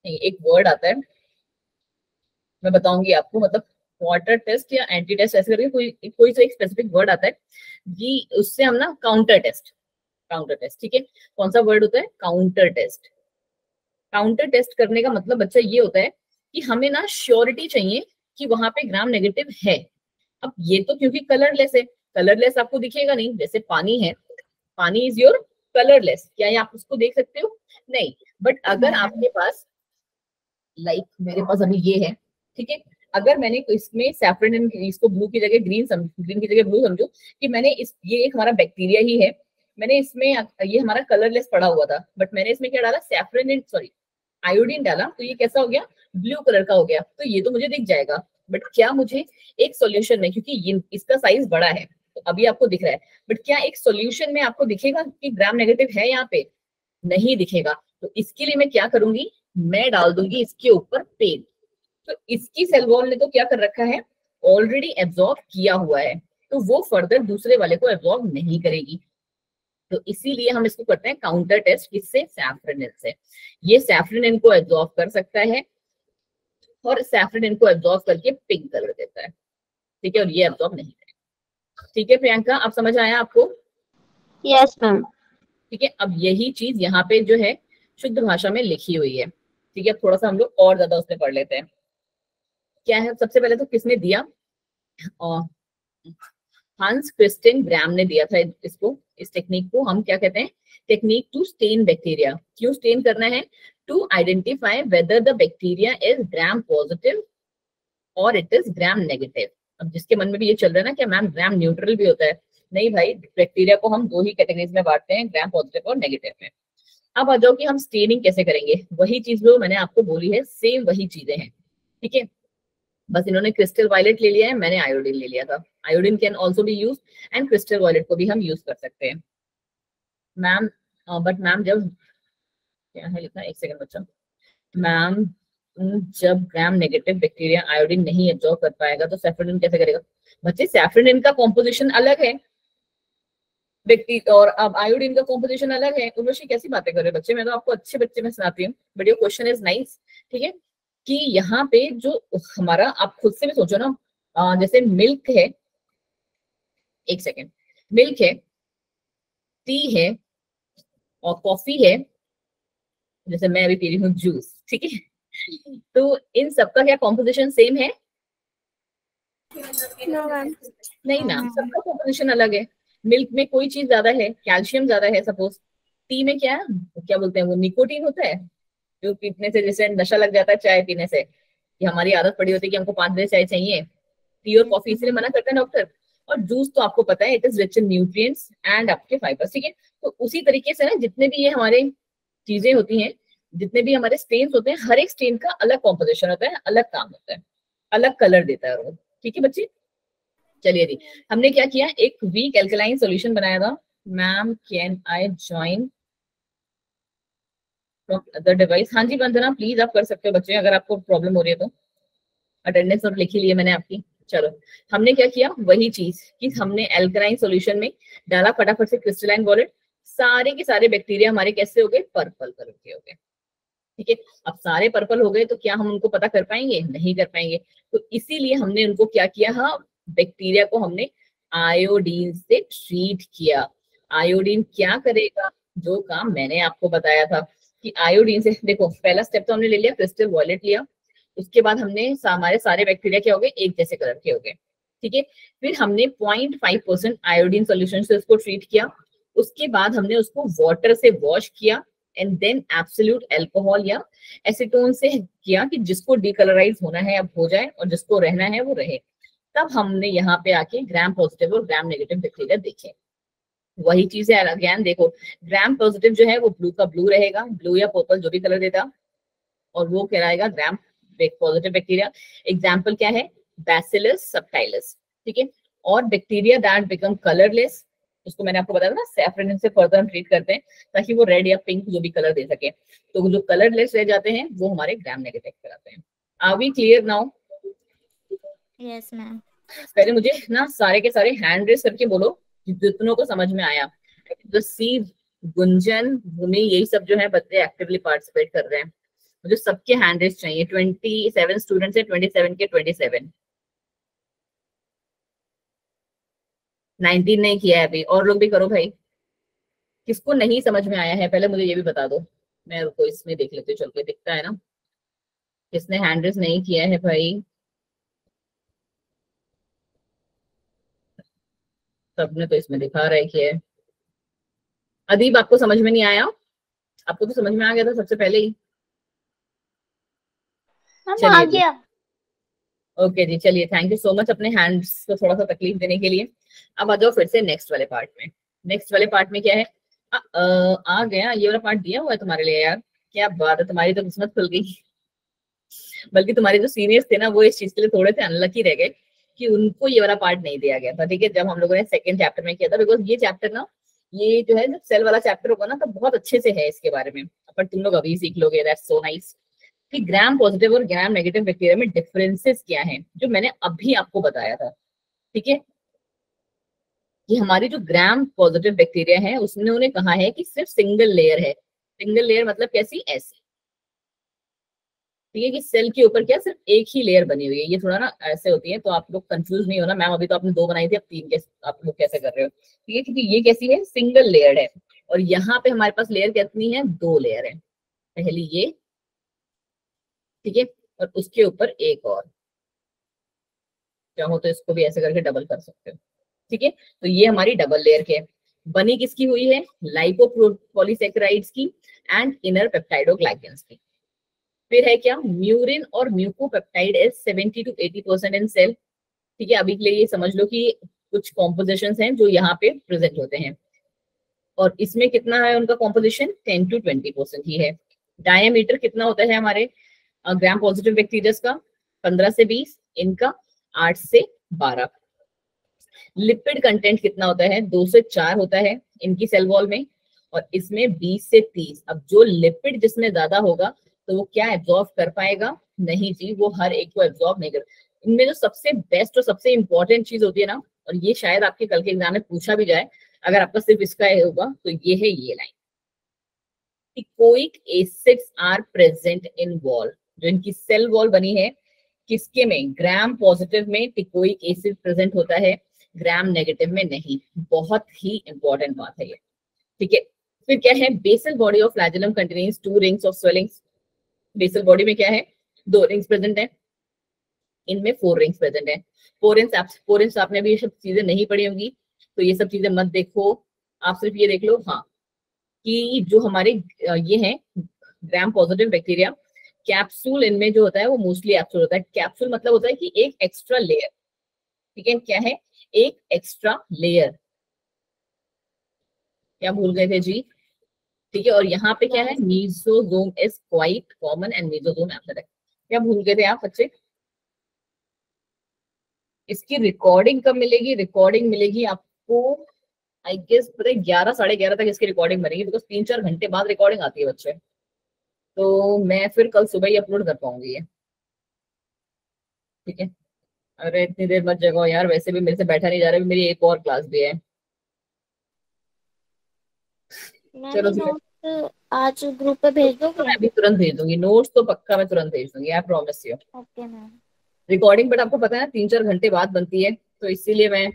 नहीं एक वर्ड आता है मैं बताऊंगी आपको, मतलब वाटर टेस्ट या एंटी टेस्ट ऐसे करके कोई कोई सा एक स्पेसिफिक वर्ड आता है जी, उससे हम ना काउंटर टेस्ट, ठीक है। कौन सा वर्ड होता है? Counter test. काउंटर टेस्ट करने का मतलब बच्चा ये होता है कि हमें ना श्योरिटी चाहिए कि वहां पे ग्राम नेगेटिव है। अब ये तो क्योंकि कलरलेस है, कलरलेस आपको दिखेगा नहीं, जैसे पानी है, पानी इज योर कलरलेस, क्या ये आप उसको देख सकते हो? नहीं। बट अगर आपके पास मेरे पास अभी ये है, ठीक है, अगर मैंने इसमें सैफरन, इसको ब्लू की जगह ग्रीन की जगह ब्लू समझो कि मैंने ये एक हमारा बैक्टीरिया ही है, मैंने इसमें ये हमारा कलरलेस पड़ा हुआ था, बट मैंने इसमें क्या डाला? सैफरन सॉरी आयोडीन डाला, तो ये कैसा हो गया? ब्लू कलर का हो गया। तो ये तो मुझे दिख जाएगा, बट क्या मुझे एक सॉल्यूशन में, क्योंकि इसका साइज बड़ा है तो अभी आपको दिख रहा है, बट क्या एक सॉल्यूशन में आपको दिखेगा कि ग्राम नेगेटिव है यहाँ पे? नहीं दिखेगा। तो इसके लिए मैं क्या करूंगी, मैं डाल दूंगी इसके ऊपर पेंट। तो इसकी सेल वॉल ने तो क्या कर रखा है, ऑलरेडी एब्जॉर्ब किया हुआ है, तो वो फर्दर दूसरे वाले को एब्जॉर्ब नहीं करेगी। तो इसीलिए हम इसको करते हैं काउंटर टेस्ट, किससे? सैफ्रनिन से। ये सैफ्रनिन को एब्जॉर्ब कर सकता है और सैफ्रनिन को एब्जॉर्ब करके पिंक कलर देता है, ठीक है, और ये एब्जॉर्ब नहीं करेगा, ठीक है। प्रियंका आप समझ आया आपको? Yes ma'am. ठीक है। अब यही चीज यहाँ पे जो है शुद्ध भाषा में लिखी हुई है, ठीक है। अब थोड़ा सा हम लोग और ज्यादा उसमें पढ़ लेते हैं। क्या है, सबसे पहले तो किसने दिया? और हांस क्रिस्टियन ग्राम ने दिया था इसको, इस टेक्निक को हम क्या कहते हैं? Technique to stain bacteria. क्यों स्टेन करना है? To identify whether the bacteria is gram positive और इट इज ग्राम नेगेटिव। अब जिसके मन में भी ये चल रहा है ना कि मैम ग्राम न्यूट्रल भी होता है, नहीं भाई, बैक्टीरिया को हम 2 ही कैटेगरीज में बांटते हैं, ग्राम पॉजिटिव और नेगेटिव में। अब आ जाओ कि हम स्टेनिंग कैसे करेंगे, वही चीज जो मैंने आपको बोली है, सेम वही चीजें हैं, ठीक है। बस इन्होंने क्रिस्टल वायलेट ले लिया है, मैंने आयोडीन ले लिया था। Iodine can also be use and crystal violet को भी हम यूज कर सकते हैं मैम। बट मैम जब क्या है लिखा, एक सेकंड बच्चा। मैम जब ग्राम नेगेटिव बैक्टीरिया आयोडीन नहीं एब्जॉर्ब कर पाएगा तो सैफ्रोनिन कैसे करेगा? बच्चे सैफ्रोनिन का कॉम्पोजिशन अलग है और अब आयोडीन का कॉम्पोजिशन अलग है। उर्वशी कैसी बातें कर रहे बच्चे, मैं तो आपको अच्छे बच्चे में सुनाती हूँ, but your question is nice. ठीक है, कि यहाँ पे जो हमारा, आप खुद से भी सोचो ना, जैसे मिल्क है, एक सेकेंड, मिल्क है, टी है और कॉफी है, जैसे मैं अभी पी रही हूँ जूस, ठीक है, तो इन सबका क्या कॉम्पोजिशन सेम है? नहीं ना, सबका कॉम्पोजिशन अलग है। मिल्क में कोई चीज ज्यादा है, कैल्शियम ज्यादा है सपोज। टी में क्या क्या बोलते हैं वो, निकोटीन होता है, जो पीने से जैसे नशा लग जाता है चाय पीने से, कि हमारी आदत पड़ी होती है कि हमको 5 बजे चाय चाहिए। टी और कॉफी इसलिए मना करते हैं डॉक्टर। और जूस तो आपको पता है it is rich in nutrients and आपके फाइबर्स, ठीक है। तो उसी तरीके से ना जितने भी ये हमारे चीजें होती हैं, जितने भी हमारे स्टेन्स होते हैं, हर एक स्टेन का अलग कॉम्पोजिशन होता है, अलग काम होता है, अलग कलर देता है वो, ठीक है बच्चे। चलिए जी, हमने क्या किया, एक वीक एल्कलाइन सॉल्यूशन बनाया था। Ma'am can I join other device? हाँ जी वंदना, प्लीज आप कर सकते हो बच्चे, अगर आपको प्रॉब्लम हो रही है तो। अटेंडेंस नोट लिखी लिए मैंने आपकी। चलो, हमने क्या किया, वही चीज कि हमने एल्कलाइन सॉल्यूशन में डाला फटाफट से क्रिस्टलाइन वॉलेट, सारे के सारे बैक्टीरिया हमारे कैसे हो गए, पर्पल कलर के हो गए, ठीक है। अब सारे पर्पल हो गए तो क्या हम उनको पता कर पाएंगे? नहीं कर पाएंगे। तो इसीलिए हमने उनको क्या किया, हाँ, बैक्टीरिया को हमने आयोडीन से ट्रीट किया। आयोडीन क्या करेगा, जो काम मैंने आपको बताया था कि आयोडीन से, देखो पहला स्टेप तो हमने ले लिया, क्रिस्टल वॉलेट लिया, उसके बाद हमने हमारे सारे बैक्टीरिया क्या हो गए, एक जैसे कलर के हो गए, ठीक है। फिर हमने 0.5% आयोडीन सोल्यूशन से उसको ट्रीट किया। उसके बाद हमने उसको वाटर से वॉश किया एंड देन एब्सोल्यूट अल्कोहल या एसीटोन से किया कि जिसको डीकलराइज होना है अब हो जाए और जिसको रहना है वो रहे। तब हमने यहाँ पे आके ग्राम पॉजिटिव और ग्राम नेगेटिव बैक्टीरिया देखे। वही चीज है अगेन, देखो ग्राम पॉजिटिव जो है वो ब्लू का ब्लू रहेगा, ब्लू या पर्पल जो भी कलर देता, और वो कहलाएगा ग्राम पॉजिटिव बैक्टीरिया। एग्जाम्पल क्या है, बैसिलस सबटाइलस, ठीक है। और बैक्टीरिया दैट बिकम कलरलेस, उसको मैंने आपको बताया था ना, सैफ्रोनिन से फर्दर हम ट्रीट करते हैं ताकि वो रेड या पिंक जो भी कलर दे सके। तो जो कलरलेस रह जाते हैं वो हमारे ग्राम नेगेटिव कहलाते हैं। Are we clear now? Yes ma'am. पहले मुझे ना सारे के सारे हैंड रेस करके बोलो जितनों को समझ में आया। सी, गुंजन, भूमि, यही सब जो है बच्चे एक्टिवली पार्टिसिपेट कर रहे हैं। मुझे सबके हैंड रेस चाहिए। 27 स्टूडेंट्स है, 27 के 27। 19 नहीं किया है अभी, और लोग भी करो भाई। किसको नहीं समझ में आया है पहले मुझे ये भी बता दो, मैं रुको इसमें देख लेती हूँ, चल के दिखता है ना किसने हैंड रेस नहीं किया है भाई। सबने तो इसमें दिखा रहा है कि है। अदीब आपको समझ में नहीं आया? आपको तो समझ में आ गया था सबसे पहले ही। आ गया। ओके जी, चलिए थैंक यू सो मच अपने हैंड्स को थोड़ा सा तकलीफ देने के लिए। अब आ जाओ फिर से नेक्स्ट वाले पार्ट में। नेक्स्ट वाले पार्ट में क्या है, आ गया ये वाला पार्ट दिया हुआ है तुम्हारे लिए यार, क्या बात है, तुम्हारी तो किस्मत खुल गई। बल्कि तुम्हारे जो सीनियर्स थे ना वो इस चीज के लिए थोड़े से अनलकी रह गए कि उनको ये वाला पार्ट नहीं दिया गया था, ठीक है, जब हम लोगों ने सेकंड चैप्टर में किया था। बिकॉज ये चैप्टर ना, ये जो है जब सेल वाला चैप्टर होगा ना तो बहुत अच्छे से है इसके बारे में, पर तुम लोग अभी सीख लोगे, दैट्स सो नाइस। कि ग्राम पॉजिटिव और ग्राम नेगेटिव बैक्टीरिया में डिफरेंसेस क्या हैं, जो मैंने अभी आपको बताया था, ठीक है। कि हमारी जो ग्राम पॉजिटिव बैक्टीरिया है उसने उन्होंने कहा है कि सिर्फ सिंगल लेयर है। सिंगल लेयर मतलब कैसी, ऐसे, ठीक है, कि सेल के ऊपर क्या सिर्फ एक ही लेयर बनी हुई है। ये थोड़ा ना ऐसे होती है तो आप लोग कंफ्यूज नहीं होना, मैम अभी तो आपने 2 बनाई थी, अब 3 कैसे आप लोग कैसे कर रहे हो, ठीक है, क्योंकि ये कैसी है, सिंगल लेयर है। और यहाँ पे हमारे पास लेयर कितनी है, 2 लेयर है। पहली ये, ठीक है, और उसके ऊपर एक और, चाहो तो इसको भी ऐसे करके डबल कर सकते हो, ठीक है। तो ये हमारी डबल लेयर के बनी किसकी हुई है, लाइपोपॉलीसैकेराइड्स की एंड इनर पेप्टाइडोग्लाइकेंस की। फिर है क्या, म्यूरिन और mucopeptide is 70 to 80% in cell, ठीक है। अभी के लिए ये समझ लो कि कुछ कॉम्पोजिशंस हैं जो यहाँ पे प्रेजेंट होते हैं, और इसमें कितना है उनका कॉम्पोजिशन, 10 to 20% ही है। डायमीटर कितना होता है हमारे ग्राम पॉजिटिव बैक्टीरिया का, 15 से 20, इनका 8 से 12। लिपिड कंटेंट कितना होता है? 2 से 4 होता है इनकी सेल वॉल में, और इसमें 20 से 30। अब जो लिपिड जिसमें ज्यादा होगा तो वो क्या एब्जॉर्ब कर पाएगा? नहीं जी, वो हर एक को एब्जॉर्ब नहीं कर। इनमें जो सबसे बेस्ट और सबसे इंपॉर्टेंट चीज होती है ना, और ये शायद आपके कल के एग्जाम में पूछा भी जाए, अगर आपका सिर्फ इसका होगा तो ये है ये line, teichoic acids are present in wall. जो इनकी सेल वॉल बनी है, किसके में? ग्राम पॉजिटिव में टिकोइक एसिड प्रेजेंट होता है, ग्राम नेगेटिव में नहीं। बहुत ही इंपॉर्टेंट बात है ये, ठीक है। फिर क्या है? Basal body of flagellum contains 2 rings of swellings. Basal body में क्या है? 2 रिंग्स प्रेजेंट है, इनमें 4 रिंग्स प्रेजेंट है। 4 इंच आपने भी ये सब चीजें नहीं पढ़ी होंगी, तो ये सब चीजें मत देखो, आप सिर्फ ये देख लो हाँ कि जो हमारे ये है ग्राम पॉजिटिव बैक्टीरिया, कैप्सूल इनमें जो होता है वो मोस्टली एब्सोल्यूट होता है। कैप्सूल मतलब होता है कि एक एक्स्ट्रा लेयर, ठीक है। क्या है? एक एक्स्ट्रा लेयर। क्या भूल गए थे जी? ठीक है। और यहाँ पे क्या है? Mesosome is quite common and mesosome absent है। क्या भूल गए थे आप बच्चे? इसकी रिकॉर्डिंग कब मिलेगी? रिकॉर्डिंग मिलेगी आपको आई गेस पता है 11 साढ़े 11 तक इसकी रिकॉर्डिंग बनेगी, बिकॉज 3-4 घंटे बाद रिकॉर्डिंग आती है बच्चे। तो मैं फिर कल सुबह ही अपलोड कर पाऊंगी ये, ठीक है। अरे इतनी देर मत जगाओ यार, वैसे भी मेरे से बैठा नहीं जा रहा, मेरी एक और क्लास भी है। मैम चलो ये फिर नोट आज ग्रुप पे भेज तो दोगे? मैं अभी तुरंत भेज दूंगी, नोट्स तो पक्का मैं तुरंत भेज दूंगी, I promise you. Okay ma'am. Recording but आपको पता है 3-4 घंटे बाद बनती है, तो इसीलिए मैं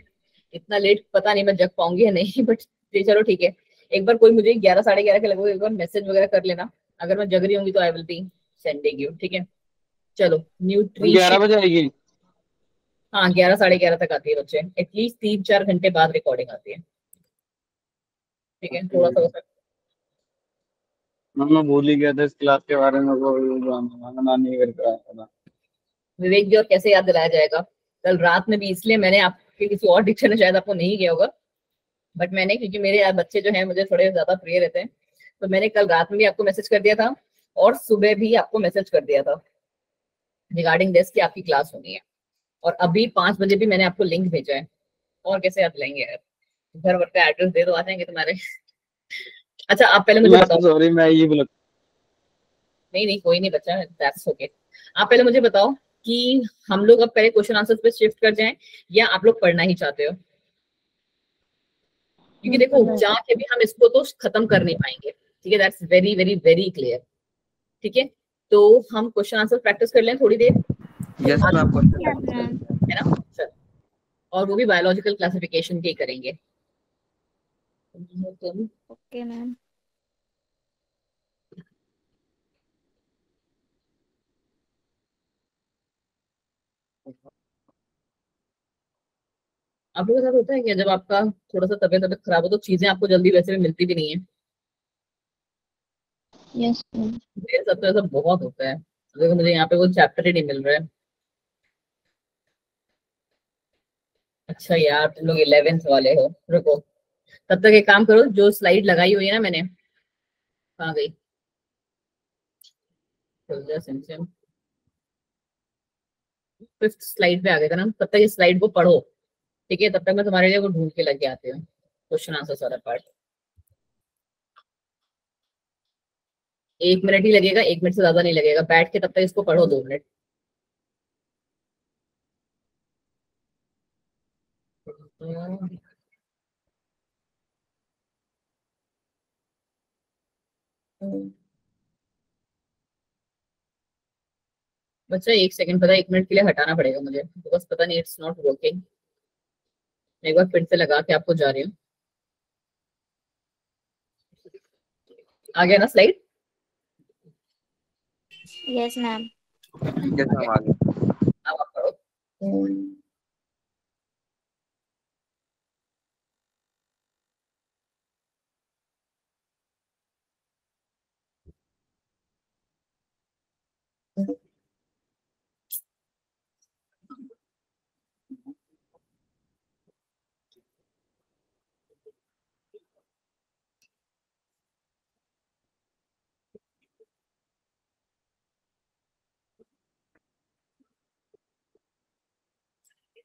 इतना लेट पता नहीं मैं जग पाऊंगी या नहीं, बट चलो ठीक है। एक बार कोई मुझे 11 साढ़े 11 के लगभग एक बार मैसेज वगैरह कर लेना, अगर मैं जग रही होंगी तो I will be sending you, ठीक है। चलो 11 न्यूट्रिशन। बजे आएगी। हाँ 11 साढ़े 11 तक आती है बच्चे, एटलीस्ट 3-4 घंटे बाद रिकॉर्डिंग आती है, ठीक है। थोड़ा सा मैं भूल ही गया था इस क्लास के बारे में, वो जानना नहीं करके आया था। विवेक जी और कैसे याद दिलाया जाएगा? कल रात में भी इसलिए मैंने आपके किसी और टीचर ने शायद आपको नहीं किया होगा, बट मैंने, क्योंकि मेरे यार बच्चे जो हैं मुझे थोड़े ज्यादा प्रिय रहते हैं, तो मैंने कल रात में भी आपको मैसेज कर दिया था और सुबह भी आपको मैसेज कर दिया था रिगार्डिंग दिस कि आपकी क्लास होनी है। और अभी 5 बजे भी मैंने आपको लिंक भेजा है। और कैसे याद दिलाएंगे यार? घर वर का एड्रेस दे दो, आ जाएंगे तुम्हारे। अच्छा आप पहले मुझे मैं बताओ। सॉरी, मैं ये बोला। नहीं नहीं कोई नहीं बच्चा, दैट्स ओके। आप पहले मुझे बताओ कि हम लोग अब पहले क्वेश्चन आंसर पे शिफ्ट कर जाएं, या आप लोग पढ़ना ही चाहते हो? क्योंकि देखो जाके भी हम इसको तो खत्म कर नहीं पाएंगे, ठीक है। That's very very very clear, ठीक है। तो हम क्वेश्चन आंसर प्रैक्टिस कर लें थोड़ी देर, यस आधे ma'am, question yes answer. Ma'am. है ना? चल, और वो भी बायोलॉजिकल क्लासिफिकेशन के ही करेंगे। तुम ओके मैम। आप लोगों के साथ होता है क्या, जब आपका थोड़ा सा तबियत तबियत खराब हो तो चीजें आपको जल्दी वैसे भी मिलती भी नहीं है? Yes ma'am. मेरे साथ तो ऐसा बहुत होता है, देखो मुझे यहाँ पे वो चैप्टर ही नहीं मिल रहा है। अच्छा यार तुम लोग 11th वाले हो, रुको। तब तक एक काम करो, जो स्लाइड लगाई हुई है ना मैंने, कहाँ गई? 5th स्लाइड पे आ गए थे ना, तब तक इस स्लाइड को पढ़ो, ठीक है। तब तक मैं तुम्हारे लिए वो ढूंढ के लग आती हूँ, क्वेश्चन आंसर सारा पार्ट। 1 मिनट ही लगेगा, 1 मिनट से ज्यादा नहीं लगेगा, बैठ के तब तक इसको पढ़ो 2 मिनट। बच्चा 1 सेकंड, पता है 1 मिनट के लिए हटाना पड़ेगा मुझे, बस पता नहीं इट्स नॉट वर्किंग। एक बार फिर से लगा के आपको जा रही हूँ। आ गया ना slide? Yes ma'am. Yes ma'am, आ गया। अब आप पढ़ो।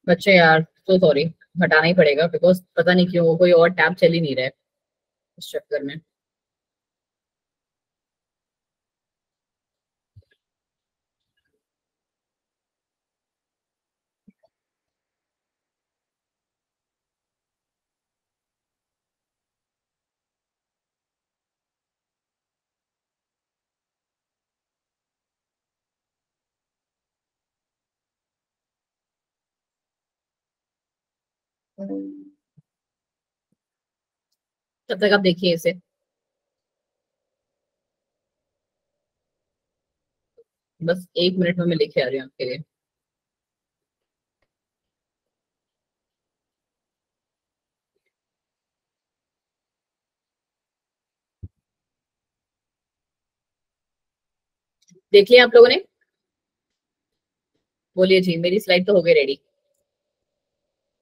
बच्चे यार तो सॉरी, हटाना ही पड़ेगा बिकॉज पता नहीं क्यों कोई और टैब चल ही नहीं रहा है इस चक्कर में। तब तक आप देखिए इसे। बस 1 मिनट में मैं लेके आ रही हूँ आपके लिए। देख लिया आप लोगों ने? बोलिए जी, मेरी स्लाइड तो हो गई रेडी।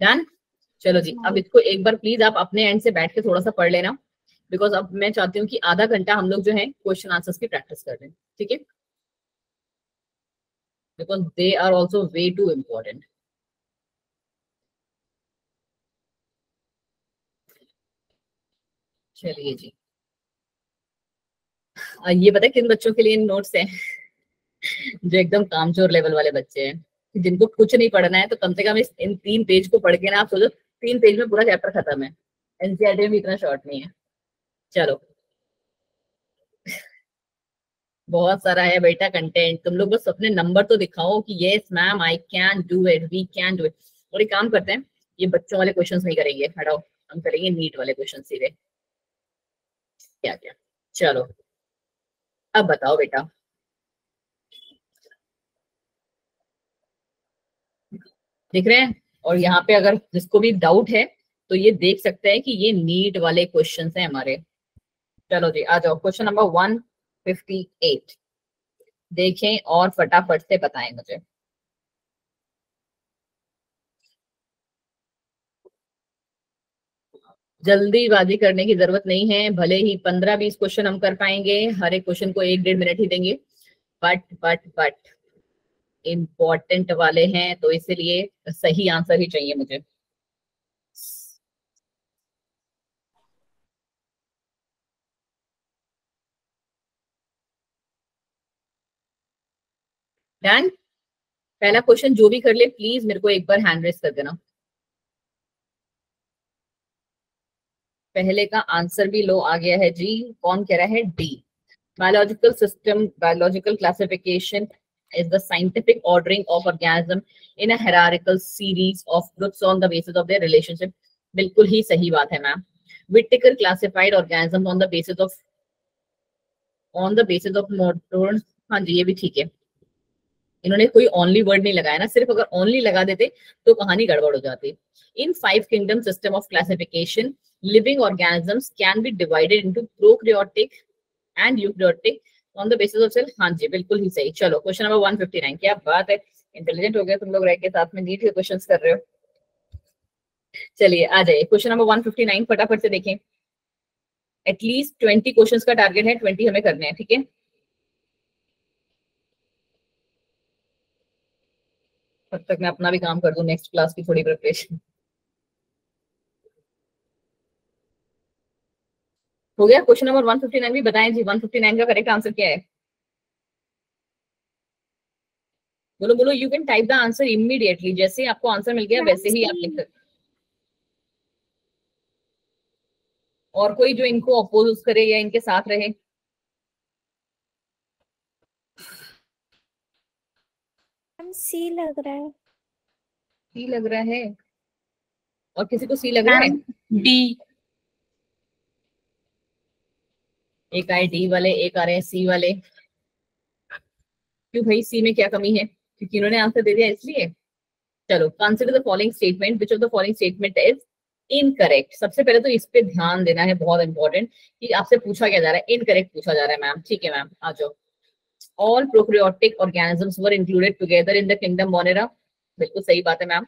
डन। चलो जी, अब इसको एक बार प्लीज आप अपने एंड से बैठ के थोड़ा सा पढ़ लेना, बिकॉज अब मैं चाहती हूँ कि आधा घंटा हम लोग जो है क्वेश्चन आंसर्स की प्रैक्टिस कर रहे हैं, ठीक है? Because they are also way too important. चलिए जी, ये पता है किन बच्चों के लिए नोट्स हैं? जो एकदम कामचोर लेवल वाले बच्चे हैं, जिनको कुछ नहीं पढ़ना है, तो कम से कम इस इन 3 पेज को पढ़ के ना आप सोचो 3 पेज में पूरा चैप्टर खत्म है। एनसीईआरटी में भी इतना शॉर्ट नहीं है। चलो, बहुत सारा है बेटा कंटेंट, तुम लोग बस अपने नंबर तो दिखाओ कि yes ma'am I can do it, we can do it. और एक काम करते हैं, ये बच्चों वाले क्वेश्चंस नहीं करेंगे, हटाओ, हम करेंगे नीट वाले क्वेश्चन सीधे। क्या क्या, चलो अब बताओ बेटा। दिख रहे हैं? और यहाँ पे अगर जिसको भी डाउट है तो ये देख सकते हैं कि ये नीट वाले क्वेश्चन हैं हमारे। चलो जी, आ जाओ, क्वेश्चन नंबर 158 देखें और फटाफट से बताएं मुझे। जल्दीबाजी करने की जरूरत नहीं है, भले ही 15-20 क्वेश्चन हम कर पाएंगे, हर एक क्वेश्चन को 1-1.5 मिनट ही देंगे, बट इम्पोर्टेंट वाले हैं, तो इसीलिए सही आंसर ही चाहिए मुझे। डन। पहला क्वेश्चन जो भी कर ले प्लीज मेरे को एक बार हैंड रेस कर देना। पहले का आंसर भी लो आ गया है जी, कौन कह रहा है? D. Biological system, biological classification is the scientific ordering of organism in a hierarchical series of groups on the basis of their relationship। बिल्कुल ही सही बात है ma'am. Whittaker classified organisms on the basis of modern। हाँ जी, ये भी ठीक है। इन्होंने कोई ओनली वर्ड नहीं लगाया ना, सिर्फ अगर ओनली लगा देते तो कहानी गड़बड़ हो जाती। In 5 kingdom system of classification living organisms can be divided into prokaryotic and eukaryotic on the basis of cell. हाँ जी, बिल्कुल ही सही। चलो क्वेश्चन नंबर 159, क्या बात है, इंटेलिजेंट हो गया तुम लोग, रह के साथ में नीट के क्वेश्चंस कर रहे हो। चलिए आ जाइए, क्वेश्चन नंबर 159 फटाफट से देखें। एटलीस्ट 20 क्वेश्चंस का टारगेट है, 20 हमें करने हैं, ठीक है? तब तक मैं अपना भी काम कर दूं, नेक्स्ट क्लास की थोड़ी प्रिपरेशन। हो गया क्वेश्चन नंबर 159 भी? बताएं जी 159 का करेक्ट आंसर क्या है? बोलो बोलो, you can type the answer immediately, जैसे ही आपको आंसर मिल गया वैसे ही आप लिख सकते। और कोई जो इनको अपोज करे या इनके साथ रहे? सी लग रहा है। सी लग रहा है? और किसी को सी लग रहा है? डी। एक आए डी वाले, एक आ रहे हैं सी वाले। क्यों भाई, सी में क्या कमी है? क्योंकि इन्होंने आंसर दे दिया इसलिए। चलो, consider the following statement, which of the following statement is incorrect. सबसे पहले तो इस पे ध्यान देना है, बहुत इंपॉर्टेंट, कि आपसे पूछा क्या जा रहा है, इनकरेक्ट पूछा जा रहा है मैम। ठीक है मैम, आ जाओ। All prokaryotic organisms were included together in the kingdom Monera. बिल्कुल सही बात है मैम।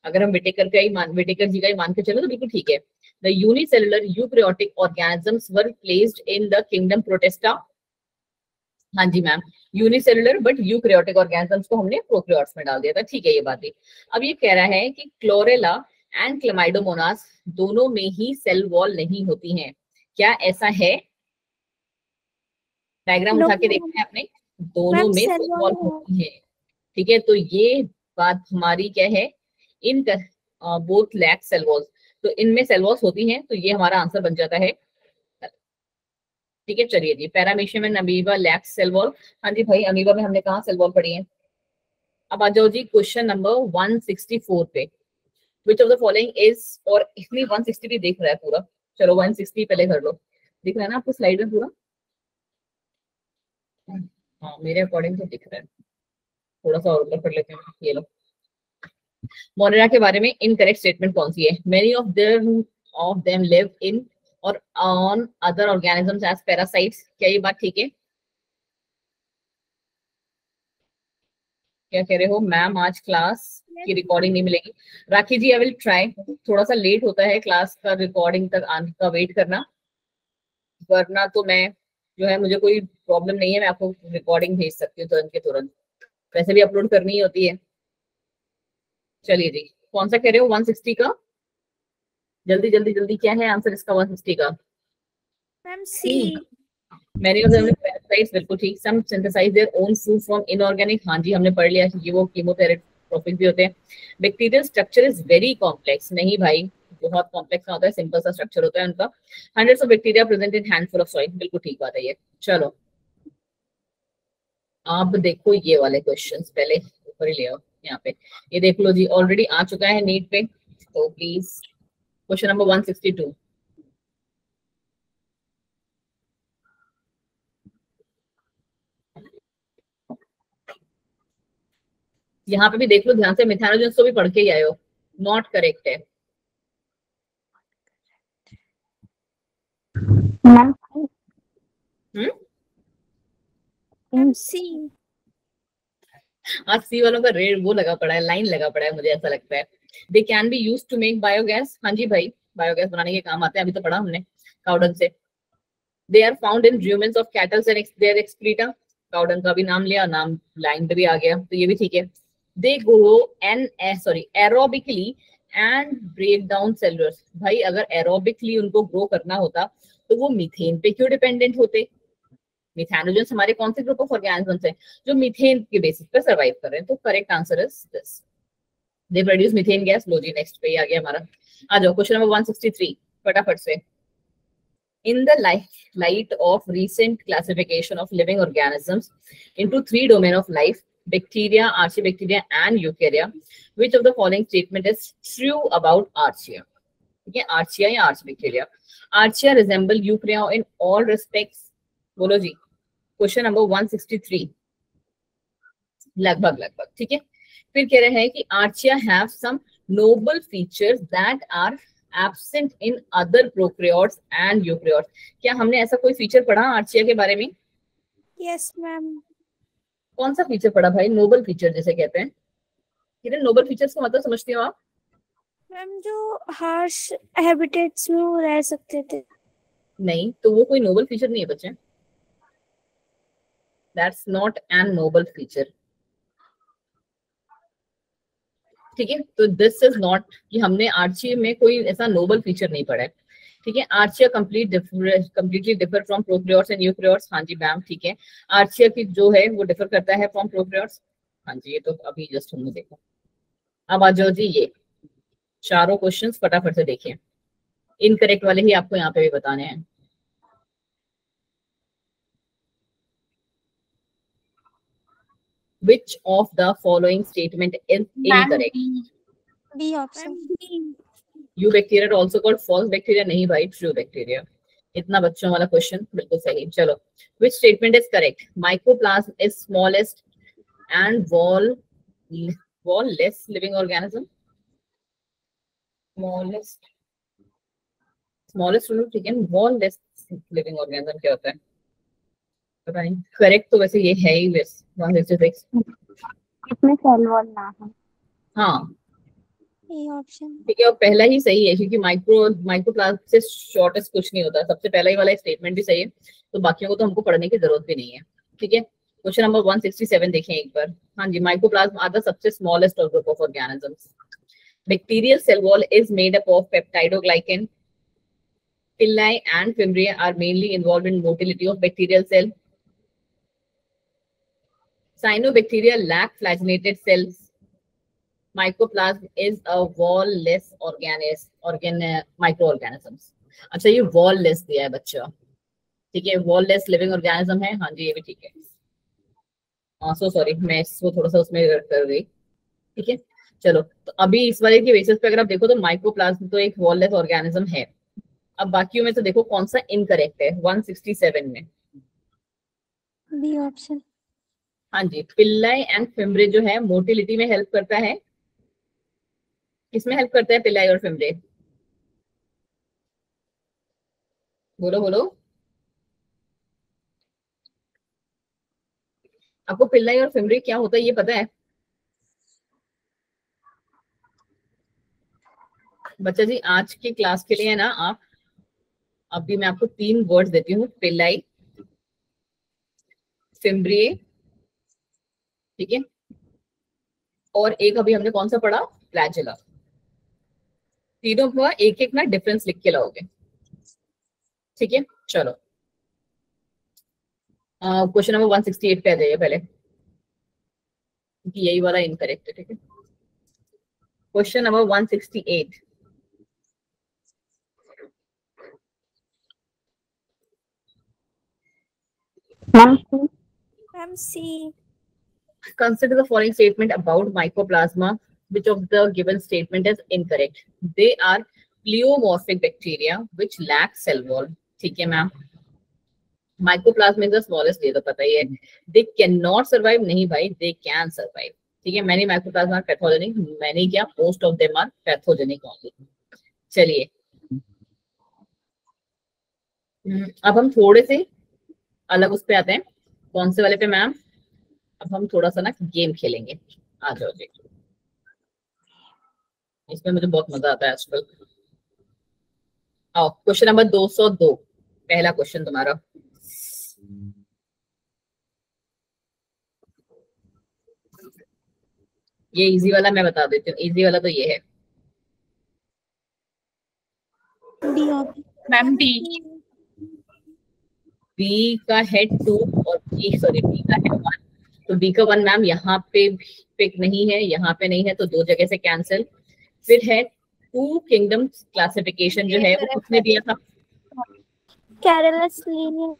अगर हम विटेकर जी का ही मान के चलो तो बिल्कुल ठीक है। The unicellular eukaryotic organisms were placed in the kingdom Protista. हाँ जी ma'am, unicellular but eukaryotic organisms को हमने प्रोकैरियोट्स में डाल दिया था, ठीक है ये बात है। अब ये कह रहा है कि क्लोरेला एंड क्लेमाइडोमोनास दोनों में ही सेल वॉल नहीं होती हैं, क्या ऐसा है? डायग्राम No, उठा के देखते हैं अपने, दोनों मैम में सेल सेल वॉल वॉल है। होती है, ठीक है। तो ये बात हमारी क्या है, in both lack cell walls, तो इनमें सेल वॉल्स होती हैं, तो ये हमारा आंसर बन जाता है, ठीक है। चलिए जी, paramecium and amoeba lack cell wall, हाँ जी भाई, अमीबा में हमने कहा सेल वॉल पढ़ी है। अब आ जाओ जी क्वेश्चन नंबर 164 पे, which of the following is, और इसमें 160 भी देख रहा है पूरा, चलो 160 पहले कर लो, दिख रहा है ना आपको स्लाइड में पूरा? हाँ मेरे अकॉर्डिंग तो दिख रहा है, थोड़ा सा और ऊपर कर लेते हैं, ये लो। मोनेरा के बारे में इनकरेक्ट स्टेटमेंट कौन सी है? Many of them live in or on other organisms as parasites, क्या ये बात ठीक है? क्या कह रहे हो मैम, आज क्लास की रिकॉर्डिंग नहीं मिलेगी? राखी जी आई विल ट्राई, थोड़ा सा लेट होता है क्लास का रिकॉर्डिंग तक आने का वेट करना, वरना तो मैं जो है, मुझे कोई प्रॉब्लम नहीं है, मैं आपको रिकॉर्डिंग भेज सकती हूँ तुरंत के तुरंत, वैसे भी अपलोड करनी ही होती है। चलिए जी, कौन सा कह रहे हो 160 का? जल्दी जल्दी जल्दी, क्या है आंसर इसका 160 का? Ma'am C. Many of them parasites, बिल्कुल ठीक। Some synthesise their own food from inorganic, हाँ जी हमने पढ़ लिया कि वो कीमोथेरेपिक भी होते हैं। Bacterial structure is very complex, नहीं भाई बहुत कॉम्प्लेक्स होता है, सिंपल सा स्ट्रक्चर होता है उनका। Hundreds of bacteria present in handful of soil, बिल्कुल ठीक बात है ये। चलो आप देखो ये वाले क्वेश्चंस पहले ऊपर ही ले आओ, यहाँ पे ये देख लो जी, ऑलरेडी आ चुका है नीट पे, तो प्लीज क्वेश्चन नंबर 162। यहाँ पे भी देख लो ध्यान से, मिथानोजेंस तो भी पढ़ के ही आए हो, नॉट करेक्ट है। मैम मैम सी। आज सी वालों का रेड वो लगा पड़ा है, लाइन लगा पड़ा है, मुझे ऐसा लगता है। They can be use to make biogas, हाँ जी भाई बायोगैस बनाने के काम आते हैं, अभी तो पढ़ा हमने काउडन से। They are found in rumens of cattles and their excreta, cow dung का भी नाम लिया, नाम लाइन पे भी आ गया, तो ये भी ठीक है। They grow aerobically and break down cellulars, भाई अगर एरोबिकली उनको ग्रो करना होता तो वो मीथेन पे क्यों डिपेंडेंट होते? मिथानोजेंस हमारे कौन से ग्रुप ऑफ ऑर्गेनिजम्स हैं जो मीथेन के बेसिस पे सर्वाइव कर रहे हैं? तो correct answer is this, they produce methane gas. लो जी नेक्स्ट पे आ गया हमारा, आ जाओ क्वेश्चन नंबर 163 फटाफट से। In the light of recent classification of living organisms into three domains of life, bacteria, archaebacteria, and eukarya, which of the following statement is true about archaea? ठीक है, archaea या archaebacteria? Archaea resemble eukarya in all respects. बोलो जी, क्वेश्चन नंबर 163, लगभग लगभग ठीक है। फिर कह रहे हैं कि archaea have some noble features that are absent in other prokaryotes and eukaryotes, क्या हमने ऐसा कोई फीचर पढ़ा आर्चिया के बारे में? Yes ma'am. कौन सा फीचर पढ़ा भाई? नोबल फीचर जिसे कहते हैं, किरण नोबल फीचर्स का मतलब समझती हो आप? मैम जो हार्श हैबिटेट्स में वो रह सकते थे। नहीं, तो वो कोई नोबल फीचर नहीं है बच्चे, that's not an noble feature, ठीक है। तो दिस इज नॉट कि हमने आर्चिया में कोई ऐसा नोबल फीचर नहीं पढ़ा है, ठीक है। Archaea completely differ from prokaryotes and eukaryotes, हाँ जी मैम ठीक है। आर्चिया की जो है वो डिफर करता है फ्रॉम प्रोकैरियोट्स, हाँ जी ये तो अभी जस्ट हमने देखा। अब आ जाओ जी, ये चारों क्वेश्चंस फटाफट से देखिए, इनकरेक्ट वाले ही आपको यहाँ पे भी बताने हैं। Which of the following statement is incorrect? B option. Eubacteria also called false bacteria, नहीं भाई ट्रू बैक्टीरिया। इतना बच्चों वाला क्वेश्चन बिल्कुल सही। चलो, which statement is correct? Mycoplasma is smallest and wall-less living organism. smallest ठीक है, wall-less living organism क्या होता है बताइए? करेक्ट तो वैसे ये है ही, वैसे 166 इसमें सेल वॉल ना है। हाँ ए ऑप्शन। ठीक है, और पहला ही सही है क्योंकि माइक्रोप्लाज्म से शॉर्टेस्ट कुछ नहीं होता, सबसे पहला ही वाला स्टेटमेंट भी सही है, तो बाकियों को तो हमको पढ़ने की जरूरत भी नहीं है। ठीक है, क्वेश्चन नंबर 167 देखें एक बार। हाँ जी, माइकोप्लाज्म आर द सबसे smallest of group of organisms. Bacterial cell wall is made up of peptidoglycan. Villi and fimbriae are mainly involved in motility of bacterial cell. Cyanobacteria lack flagellate cells. Mycoplasm is a wall-less microorganisms. अच्छा, ये wall-less दिया है बच्चा, ठीक है, wall-less living organism है। हाँ जी, ये भी ठीक है। सो सॉरी, मैं इसको थोड़ा सा उसमें कर गई। ठीक है, चलो, तो अभी इस वाले के बेसिस पे अगर आप देखो तो माइक्रोप्लाज्म तो एक वॉल-लेस ऑर्गेनिज्म है। अब बाकियों में तो देखो कौन सा इनकरेक्ट है 167 में। B option. हाँ जी, पिल्लाई एंड फिम्ब्रे जो है मोटिलिटी में हेल्प करता है। किसमें हेल्प करता है पिल्लाई और फिम्ब्रे? बोलो बोलो। आपको पिल्लाई और फिम्ब्रे क्या होता है ये पता है बच्चा जी? आज की क्लास के लिए है ना, आप अभी मैं आपको 3 वर्ड्स देती हूँ, पिल्लाई, फिम्ब्रिए, ठीक है, और एक अभी हमने कौन सा पढ़ा, फ्लैजेला। तीनों का एक एक ना डिफरेंस लिख के लाओगे, ठीक है। चलो, क्वेश्चन नंबर 168 पे आ जाइए पहले, क्योंकि यही वाला इनकरेक्ट है, ठीक है। Question number 168, ma'am C. Consider the following statement about mycoplasma. Which of the given statement is incorrect? They are pleomorphic bacteria which lack cell wall. ठीक है ma'am. Mycoplasma is the smallest, ये तो पता ही है। They cannot survive, नहीं भाई, they can survive। ठीक है, many mycoplasma are pathogenic, many क्या, most of them are pathogenic only। चलिए, अब हम थोड़े से अलग उस पे आते हैं। कौन से वाले पे मैम? अब हम थोड़ा सा ना गेम खेलेंगे। आ जाओ जी, इसमें मुझे बहुत मजा आता है आजकल। आओ, क्वेश्चन नंबर 202, पहला क्वेश्चन तुम्हारा। ये इजी वाला मैं बता देती हूँ, इजी वाला तो ये है B option. Ma'am B. B का है 2 और बी का है 1। तो बी का 1 मैम यहाँ पे पिक नहीं है, यहाँ पे नहीं है, तो 2 जगह से कैंसिल। फिर है 2 किंगडम क्लासिफिकेशन जो है वो किसने दिया था? Carlos Linnaeus.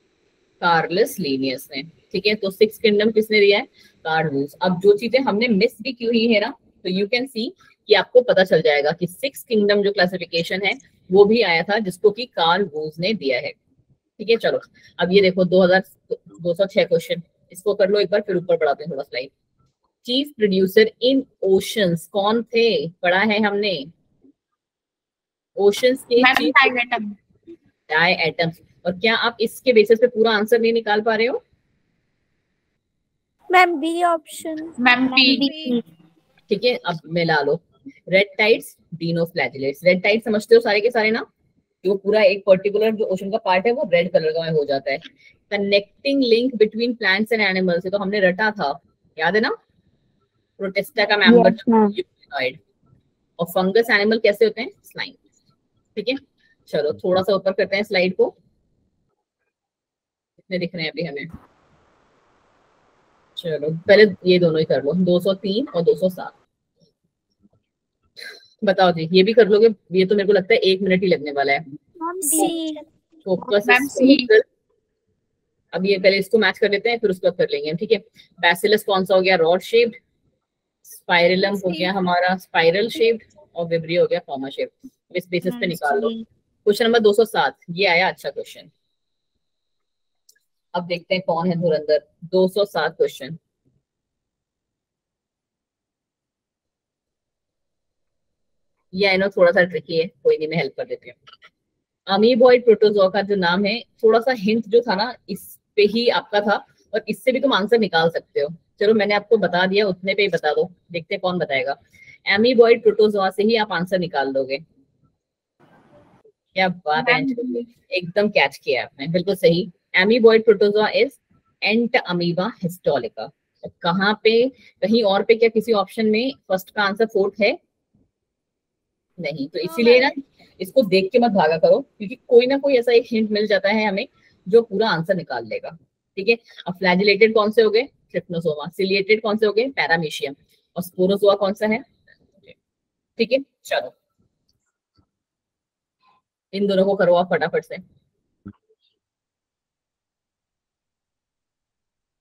कार्लस लीनियस ने, ठीक है। तो 6 किंगडम किसने दिया है? Carl Woese. अब जो चीजें हमने मिस भी की हुई है ना, तो यू कैन सी कि आपको पता चल जाएगा कि 6 किंगडम जो क्लासिफिकेशन है वो भी आया था जिसको कि कार्ल वूज ने दिया है, ठीक है। चलो, अब ये देखो 2206 क्वेश्चन, इसको कर लो एक बार, फिर ऊपर बढ़ाते हैं थोड़ा slide. Chief producer in oceans कौन थे? पढ़ा है हमने, ओशंस के डाई एटम्स। और क्या आप इसके बेसिस पे पूरा आंसर नहीं निकाल पा रहे हो? Ma'am B option. Ma'am B. ठीक है, अब मिला लो। Red tides, dinoflagellates. Red tide समझते हो सारे के सारे ना, वो पूरा एक पर्टिकुलर जो ओशन का पार्ट है वो रेड कलर का हो जाता है। Connecting link between plants and animals, से तो हमने रटा था, याद है ना, प्रोटिस्टा का मेंबर। और फंगस एनिमल कैसे होते हैं? स्लाइम, ठीक है। चलो, थोड़ा सा ऊपर करते हैं स्लाइड को, कितने दिख रहे हैं अभी हमें? चलो, पहले ये दोनों ही कर लो, 203 और 207। बताओ जी, ये भी कर लोगे? ये तो मेरे को लगता है 1 मिनट ही लगने वाला है। मैम सी। फोकस। अब ये पहले इसको मैच कर लेते हैं, फिर उसको कर लेंगे, ठीक है। बैसिलस कौन सा हो गया? Rod shaped. स्पाइरलम हो गया हमारा स्पाइरल शेप्ड, और विब्रियो हो गया कॉमा शेप्ड। इस बेसिस पे निकाल लो। क्वेश्चन नंबर 207 ये आया, अच्छा क्वेश्चन। अब देखते हैं कौन है धुरंधर। 207 क्वेश्चन, ये आई नो थोड़ा सा ट्रिकी है, कोई नहीं, मैं हेल्प कर देती हूँ। अमीबॉइड प्रोटोजोआ का जो नाम है, थोड़ा सा हिंट जो था ना इस पे ही आपका था, और इससे भी तुम आंसर निकाल सकते हो। चलो, मैंने आपको बता दिया, उतने पे ही बता दो, देखते हैं कौन बताएगा। अमीबॉइड प्रोटोजोआ से ही आप आंसर निकाल दोगे। क्या बात है, एकदम कैच किया आपने, बिल्कुल सही। Amoeboid protozoa is ant amoeba histolytica. कहाँ पे, कहीं और पे क्या किसी ऑप्शन में फर्स्ट का आंसर फोर्थ है? नहीं, तो इसीलिए ना इसको देख के मत भागा करो, क्योंकि कोई ना कोई ऐसा एक हिंट मिल जाता है हमें जो पूरा आंसर निकाल लेगा। ठीक है, अब फ्लैजिलेटेड कौन से हो गए? ट्रिप्नोसोमा। सिलिएटेड कौन से हो गए? पैरामीशियम। और स्पोरोजोआ कौन सा है? ठीक है, चलो इन दोनों को करो आप फटाफट से।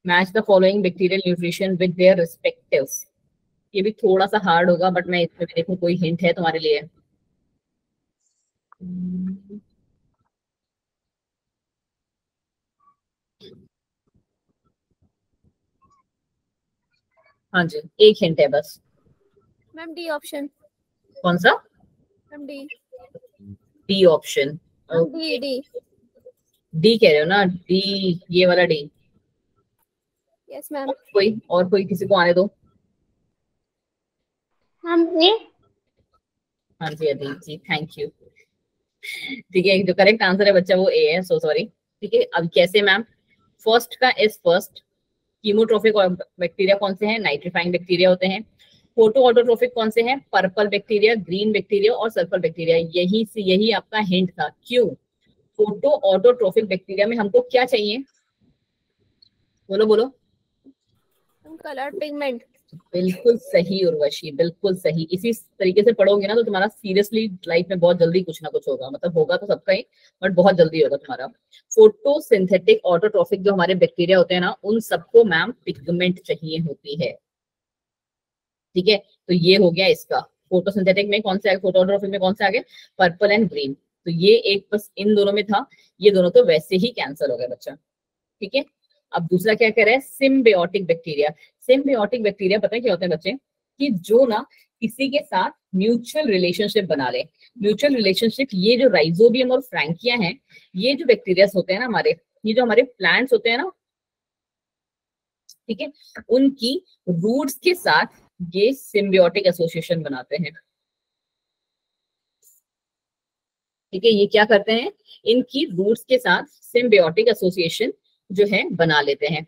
Match the following bacterial nutrition with their respectives. ये भी थोड़ा सा हार्ड होगा, बट मैं इसमें भी देखूं कोई हिंट है तुम्हारे लिए। हाँ जी, एक हिंट है बस। Ma'am D option. कौन सा? Ma'am D. D option? D D. D कह रहे हो ना? डी, ये वाला डी? Yes ma'am. और कोई किसी को आने दो। हम ए। हाँ जी अदिति जी, थैंक यू। ठीक है, जो करेक्ट आंसर है बच्चा वो ए है, सो सॉरी। ठीक है, अब कैसे मैम? फर्स्ट का इज फर्स्ट। कीमोट्रोफिक बैक्टीरिया कौन से हैं? नाइट्रीफाइंग बैक्टीरिया होते हैं। फोटो ऑटोट्रोफिक कौन से हैं? पर्पल बैक्टीरिया, ग्रीन बैक्टीरिया और सल्फर बैक्टीरिया। यही आपका हिंट था। क्यों? फोटो ऑटोट्रोफिक बैक्टीरिया में हमको क्या चाहिए? बोलो बोलो। Colour pigment. बिल्कुल सही उर्वशी, बिल्कुल सही। इसी तरीके से पढ़ोगे ना तो तुम्हारा सीरियसली लाइफ में बहुत जल्दी कुछ ना कुछ होगा, मतलब होगा तो सबका ही, बट बहुत जल्दी होगा तुम्हारा। फोटोसिंथेटिक ऑटोट्रोफिक जो हमारे बैक्टीरिया होते हैं ना, उन सबको मैम पिगमेंट चाहिए होती है। ठीक है, तो ये हो गया इसका। फोटोसिंथेटिक में कौन से आगे? फोटोट्रोफिक में कौन से आगे? Purple and green. तो ये एक बस इन दोनों में था, ये दोनों तो वैसे ही कैंसिल हो गए बच्चा। ठीक है, अब दूसरा क्या कह रहा है? Symbiotic bacteria. सिम्बियोटिक बैक्टीरिया पता है क्या होते हैं बच्चे? कि जो ना किसी के साथ म्यूचुअल रिलेशनशिप बना ले। म्यूचुअल रिलेशनशिप, ये जो राइजोबियम और फ्रैंकिया हैं, ये जो बैक्टीरिया होते हैं ना हमारे, ये जो हमारे प्लांट्स होते हैं ना, ठीक है, उनकी रूट्स के साथ ये सिम्बियोटिक एसोसिएशन बनाते हैं। ठीक है, ये क्या करते हैं? इनकी रूट्स के साथ सिम्बियोटिक एसोसिएशन जो है बना लेते हैं।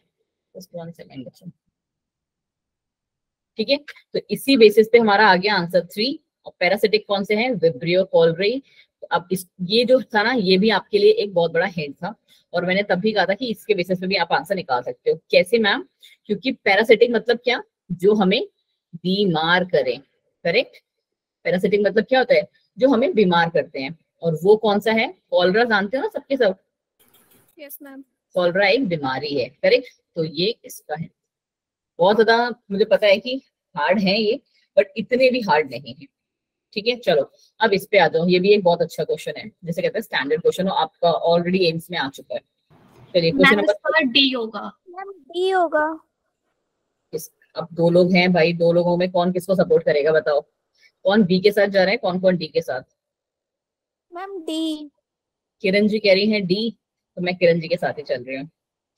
ठीक है, तो इसी बेसिस पे हमारा आ गया आंसर 3। और पैरासिटिक कौन से हैं? Vibrio cholerae. अब ये जो था ना, ये भी आपके लिए एक बहुत बड़ा हिंट था, और मैंने तब भी कहा था कि इसके बेसिस पे भी आप आंसर निकाल सकते हो। कैसे मैम? क्योंकि पैरासिटिक मतलब क्या? जो हमें बीमार करें। करेक्ट, पैरासिटिक मतलब क्या होता है? जो हमें बीमार करते हैं। और वो कौन सा है? कॉलरा जानते हो ना सबके सब? Yes ma'am. कॉलरा एक बीमारी है। करेक्ट, तो ये इसका है। बहुत ज्यादा मुझे पता है कि हार्ड है ये, बट इतने भी हार्ड नहीं है। ठीक है, चलो अब इस पे आ जाओ। ये भी एक बहुत अच्छा क्वेश्चन है, जैसे कहते हैं स्टैंडर्ड क्वेश्चन, आपका ऑलरेडी एम्स में आ चुका है। चलिए क्वेश्चन नंबर डी होगा। मैम डी होगा। अब दो लोग हैं भाई, दो लोगों में कौन किसको सपोर्ट करेगा बताओ? कौन बी के साथ जा रहा है, कौन कौन डी के साथ? Ma'am D. किरण जी कह रही है डी, तो मैं किरण जी के साथ ही चल रही हूँ।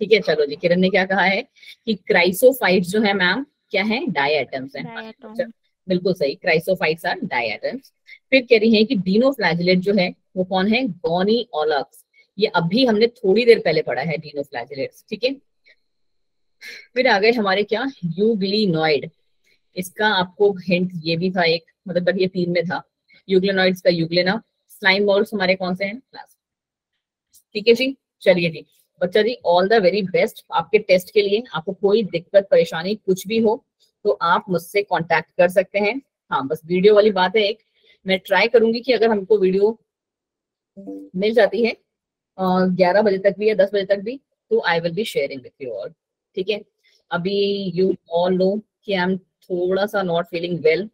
ठीक है, चलो जी। किरण ने क्या कहा है कि क्राइसोफाइट्स जो है मैम क्या है? डायटम्स हैं। बिल्कुल सही, क्राइसोफाइट्स आर डायटम्स। फिर कह रही है कि डीनोफ्लैजिलेट जो है वो कौन है? गोनिओलक्स। ये अभी हमने थोड़ी देर पहले पढ़ा है डीनोफ्लैजिलेट्स। ठीक है, फिर आ गए हमारे क्या? यूग्लिनॉइड। इसका आपको हिंट ये भी था एक, मतलब ये 3 में था। यूग्लिनॉइड्स का यूग्लिना। स्लाइम बॉल्स हमारे कौन से हैं? ठीक है जी, चलिए जी बच्चा जी, ऑल द वेरी बेस्ट आपके टेस्ट के लिए। आपको कोई दिक्कत परेशानी कुछ भी हो तो आप मुझसे कांटेक्ट कर सकते हैं। हाँ, बस वीडियो वाली बात है एक, मैं ट्राई करूंगी कि अगर हमको वीडियो मिल जाती है 11 बजे तक भी या 10 बजे तक भी, तो I will be sharing with you all. ठीक है, अभी यू ऑल नो कि आई एम थोड़ा सा नॉट फीलिंग वेल।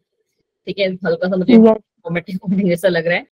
ठीक है, हल्का सा मुझे वोमिटिंग जैसा लग रहा है।